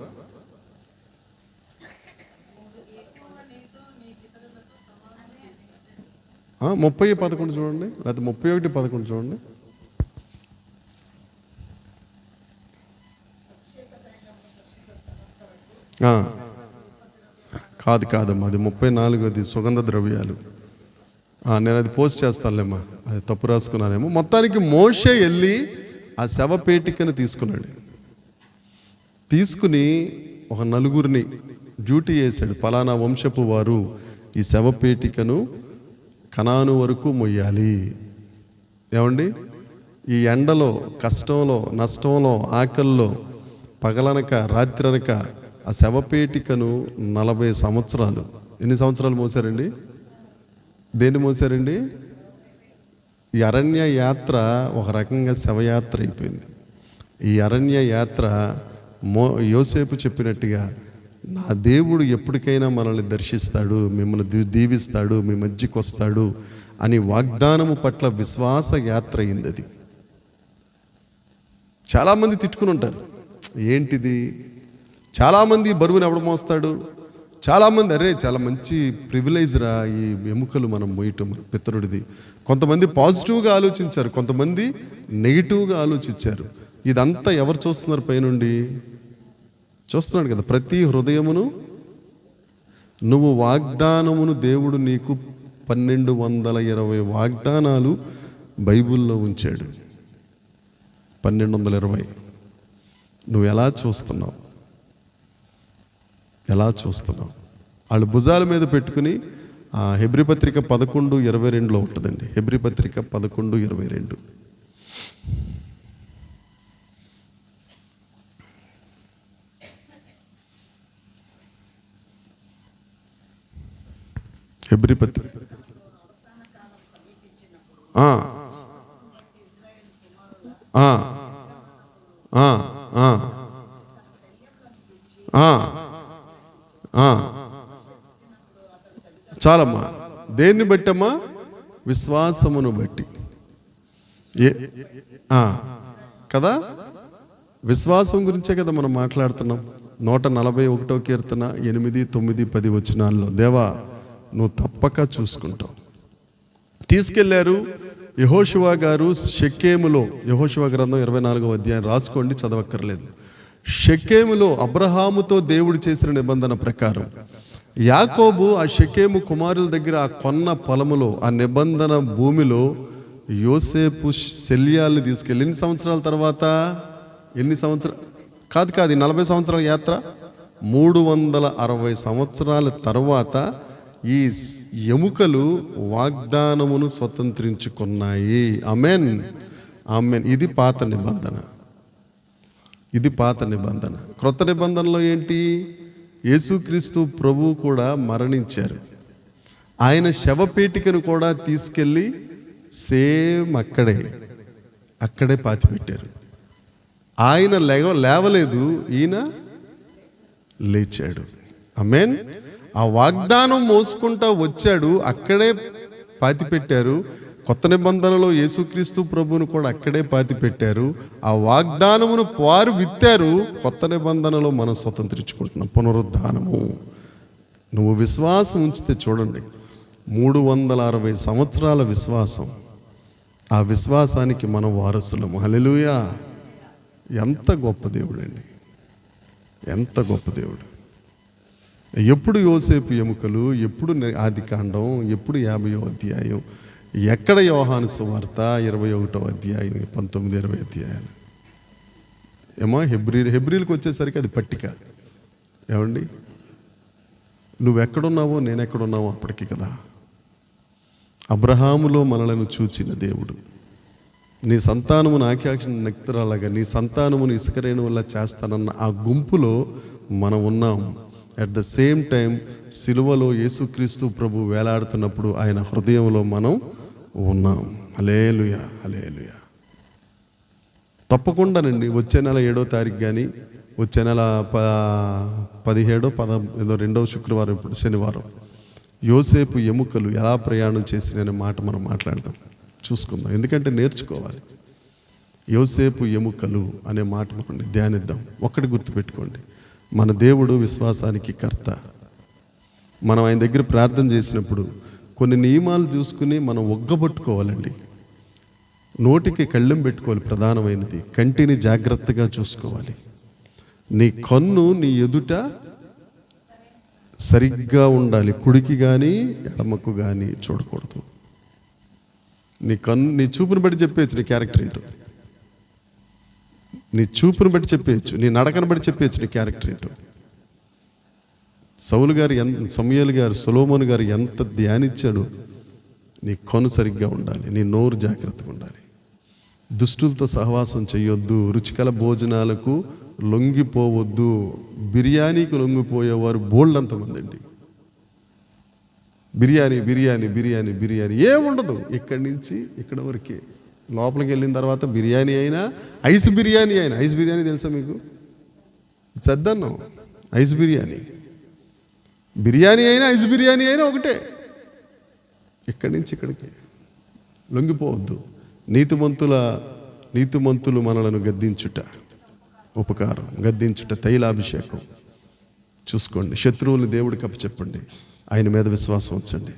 30:11 చూడండి, లేకపోతే 31:11 చూడండి. కాదమ్మా, అది 34, అది సుగంధ ద్రవ్యాలు. నేను అది పోస్ట్ చేస్తానులేమ్మా, అది తప్పు రాసుకున్నానేమో. మొత్తానికి మోషే వెళ్ళి ఆ శవపేటికను తీసుకుని ఒక నలుగురిని డ్యూటీ చేశాడు. పలానా వంశపు వారు ఈ శవపేటికను కనాను వరకు మొయ్యాలి. ఏమండి, ఈ ఎండలో, కష్టంలో, నష్టంలో, ఆకల్లో, పగలనక రాత్రనక ఆ శవపేటికను 40 సంవత్సరాలు, ఎన్ని సంవత్సరాలు మోసారండి? దేన్ని మోసారండి? ఈ అరణ్య యాత్ర ఒక రకంగా శవయాత్ర అయిపోయింది. ఈ అరణ్య యాత్ర యోసేపు చెప్పినట్టుగా, నా దేవుడు ఎప్పటికైనా మనల్ని దర్శిస్తాడు, మిమ్మల్ని దీవిస్తాడు, మీ మధ్యకి వస్తాడు అని వాగ్దానము పట్ల విశ్వాస యాత్ర అయింది. అది చాలామంది తిట్టుకుని ఉంటారు. ఏంటిది? చాలామంది బరువుని ఎవడు మోస్తాడు? చాలామంది చాలా మంచి ప్రివిలేజ్ రా ఈ ఎముకలు మనం మోయటం పితరుడిది. కొంతమంది పాజిటివ్గా ఆలోచించారు, కొంతమంది నెగిటివ్గా ఆలోచించారు. ఇదంతా ఎవరు చూస్తున్నారు? పైనుండి చూస్తున్నాడు కదా. ప్రతి హృదయమును నువ్వు వాగ్దానమును దేవుడు నీకు 1220 వాగ్దానాలు బైబిల్లో ఉంచాడు. 1220 నువ్వు ఎలా చూస్తున్నావు? వాళ్ళు భుజాల మీద పెట్టుకుని హెబ్రీ పత్రిక 11:22 ఉంటుందండి. హెబ్రీ పత్రిక 11:22. హెబ్రీ పత్రిక చాలమ్మా. దేన్ని బట్టమ్మా? విశ్వాసమును బట్టి. కదా, విశ్వాసం గురించే కదా మనం మాట్లాడుతున్నాం. 141 కీర్తన 8, 9, 10 వచనాల్లో దేవా నువ్వు తప్పక చూసుకుంటావు. తీసుకెళ్లారు యెహోషువ గారు షెకెములో. యెహోషువ గ్రంథం 24వ అధ్యాయం రాసుకోండి, చదవక్కర్లేదు. షెకెములో అబ్రహాముతో దేవుడు చేసిన నిబంధన ప్రకారం యాకోబు ఆ షెకెము కుమారుల దగ్గర ఆ కొన్న పొలములో, ఆ నిబంధన భూమిలో యోసేపు శల్యాలను తీసుకెళ్ళి ఎన్ని సంవత్సరాల తర్వాత, కాదు 40 సంవత్సరాల యాత్ర, 360 సంవత్సరాల తర్వాత ఈ ఎముకలు వాగ్దానమును స్వతంత్రించుకున్నాయి. ఆమేన్, ఆమేన్. ఇది పాత నిబంధన. క్రొత్త నిబంధనలో ఏంటి? యేసుక్రీస్తు ప్రభువు కూడా మరణించారు. ఆయన శవపేటికను కూడా తీసుకెళ్ళి సేమ్ అక్కడే పాతిపెట్టారు. ఆయన లేవలేదు, ఈయన లేచాడు. ఆమేన్. ఆ వాగ్దానం మోసుకుంటా వచ్చాడు, అక్కడే పాతిపెట్టారు. కొత్త నిబంధనలో యేసుక్రీస్తు ప్రభువును కూడా అక్కడే పాతిపెట్టారు. ఆ వాగ్దానమును వారు విత్తారు. కొత్త నిబంధనలో మనం స్వతంత్రించుకుంటున్నాం. పునరుద్ధానము. నువ్వు విశ్వాసం ఉంచితే చూడండి, 360 సంవత్సరాల విశ్వాసం. ఆ విశ్వాసానికి మనం వారసులము. హల్లెలూయా. ఎంత గొప్ప దేవుడు అండి, ఎంత గొప్ప దేవుడు. ఎప్పుడు యోసేపు ఎముకలు, ఎప్పుడు ఆదికాండం, ఎప్పుడు 50వ అధ్యాయం, ఎక్కడ యోహాను సువార్త 21వ అధ్యాయం, 19, 20 అధ్యాయాలు ఏమో. హెబ్రీలకు వచ్చేసరికి అది పట్టిక. ఏమండి, నువ్వెక్కడున్నావో నేనెక్కడున్నావో అప్పటికి కదా. అబ్రహాములో మనలను చూచిన దేవుడు, నీ సంతానమును ఆకాశ నక్షత్రాలాగా నీ సంతానమును ఇసుకరేణు వల్ల చేస్తానన్న ఆ గుంపులో మనం ఉన్నాం. అట్ ద సేమ్ టైం సిలువలో యేసుక్రీస్తు ప్రభు వేలాడుతున్నప్పుడు ఆయన హృదయంలో మనం ఉన్నాం. హల్లెలూయా, హల్లెలూయా. తప్పకుండానండి వచ్చే నెల 7వ తారీఖు కానీ, వచ్చే నెల 17 రెండవ శుక్రవారం, ఇప్పుడు శనివారం, యోసేపు ఎముకలు ఎలా ప్రయాణం చేసిననే మాట మనం మాట్లాడదాం, చూసుకుందాం. ఎందుకంటే నేర్చుకోవాలి. యోసేపు ఎముకలు అనే మాట మనం ధ్యానిద్దాం. ఒక్కటి గుర్తుపెట్టుకోండి, మన దేవుడు విశ్వాసానికి కర్త. మనం ఆయన దగ్గర ప్రార్థన చేసినప్పుడు కొన్ని నియమాలు చూసుకుని మనం ఒగ్గబట్టుకోవాలండి. నోటికి కళ్ళెం పెట్టుకోవాలి. ప్రధానమైనది కంటిని జాగ్రత్తగా చూసుకోవాలి. నీ కన్ను నీ ఎదుట సరిగ్గా ఉండాలి. కుడికి కానీ ఎడమకు కానీ చూడకూడదు. నీ కన్ను, నీ చూపును బట్టి చెప్పేయచ్చు నీ క్యారెక్టర్ ఏంటో. నీ చూపును బట్టి చెప్పేయచ్చు, నీ నడకను బట్టి చెప్పేయచ్చు నీ క్యారెక్టర్ ఏంటో. సౌలు గారు సమూయేలు గారు, సొలొమోను గారు ఎంత ధ్యానించాడు. నీ కన్ను సరిగ్గా ఉండాలి, నీ నోరు జాగ్రత్తగా ఉండాలి. దుష్టులతో సహవాసం చేయొద్దు, రుచికల భోజనాలకు లొంగిపోవద్దు. బిర్యానీకి లొంగిపోయేవారు బోల్డ్ అంతమంది అండి. బిర్యానీ బిర్యానీ బిర్యానీ బిర్యానీ ఏముండదు. ఇక్కడి నుంచి ఇక్కడ వరకే. లోపలికి వెళ్ళిన తర్వాత బిర్యానీ అయినా, ఐస్ బిర్యానీ అయినా. ఐస్ బిర్యానీ తెలుసా మీకు? చద్దన్నం ఐస్ బిర్యానీ. బిర్యానీ అయినా ఐస్ బిర్యానీ అయినా ఒకటే. ఇక్కడి నుంచి ఇక్కడికి లొంగిపోవద్దు. నీతిమంతులు మనలను గద్దించుట ఉపకారం, గద్దించుట తైలాభిషేకం. చూసుకోండి. శత్రువుల్ని దేవుడికి అప్పచెప్పండి. ఆయన మీద విశ్వాసం ఉంచండి.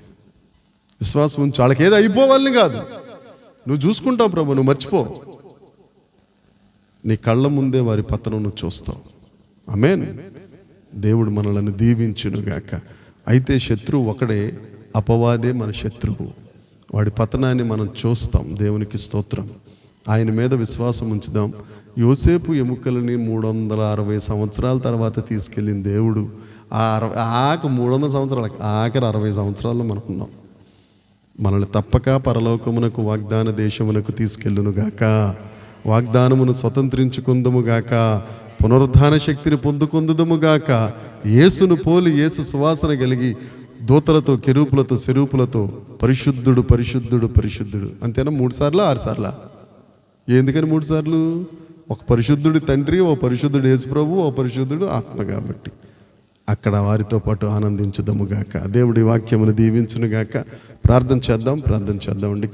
విశ్వాసం ఉంచి వాళ్ళకి ఏదో అయిపోవాలని కాదు, నువ్వు చూసుకుంటావు ప్రభు, నువ్వు మర్చిపో. నీ కళ్ళ ముందే వారి పతనం నువ్వు చూస్తావు. ఆమేన్. దేవుడు మనలను దీవించునుగాక. అయితే శత్రువు ఒకడే, అపవాదే మన శత్రువు. వాడి పతనాన్ని మనం చూస్తాం. దేవునికి స్తోత్రం. ఆయన మీద విశ్వాసం ఉంచుదాం. యోసేపు ఎముకలని 360 సంవత్సరాల తర్వాత తీసుకెళ్ళిన దేవుడు 300 సంవత్సరాలకు ఆఖరి 60 సంవత్సరాల్లో మనం ఉన్నాం. మనల్ని తప్పక పరలోకమునకు వాగ్దాన దేశమునకు తీసుకెళ్ళునుగాక. వాగ్దానమును స్వతంత్రించుకుందుముగాక. పునరుద్ధాన శక్తిని పొందుకొందుదుముగాక. యేసును పోలి, యేసు సువాసన కలిగి, దూతలతో, కెరూపులతో, సెరూపులతో పరిశుద్ధుడు పరిశుద్ధుడు పరిశుద్ధుడు. అంతేనా? 3 సార్లు 6 సార్లా? ఎందుకని 3 సార్లు? ఒక పరిశుద్ధుడి తండ్రి, ఓ పరిశుద్ధుడు యేసుప్రభు, ఓ పరిశుద్ధుడు ఆత్మ. కాబట్టి అక్కడ వారితో పాటు ఆనందించుదముగాక. దేవుడి వాక్యమును దీవించునుగాక. ప్రార్థన చేద్దాం అండి.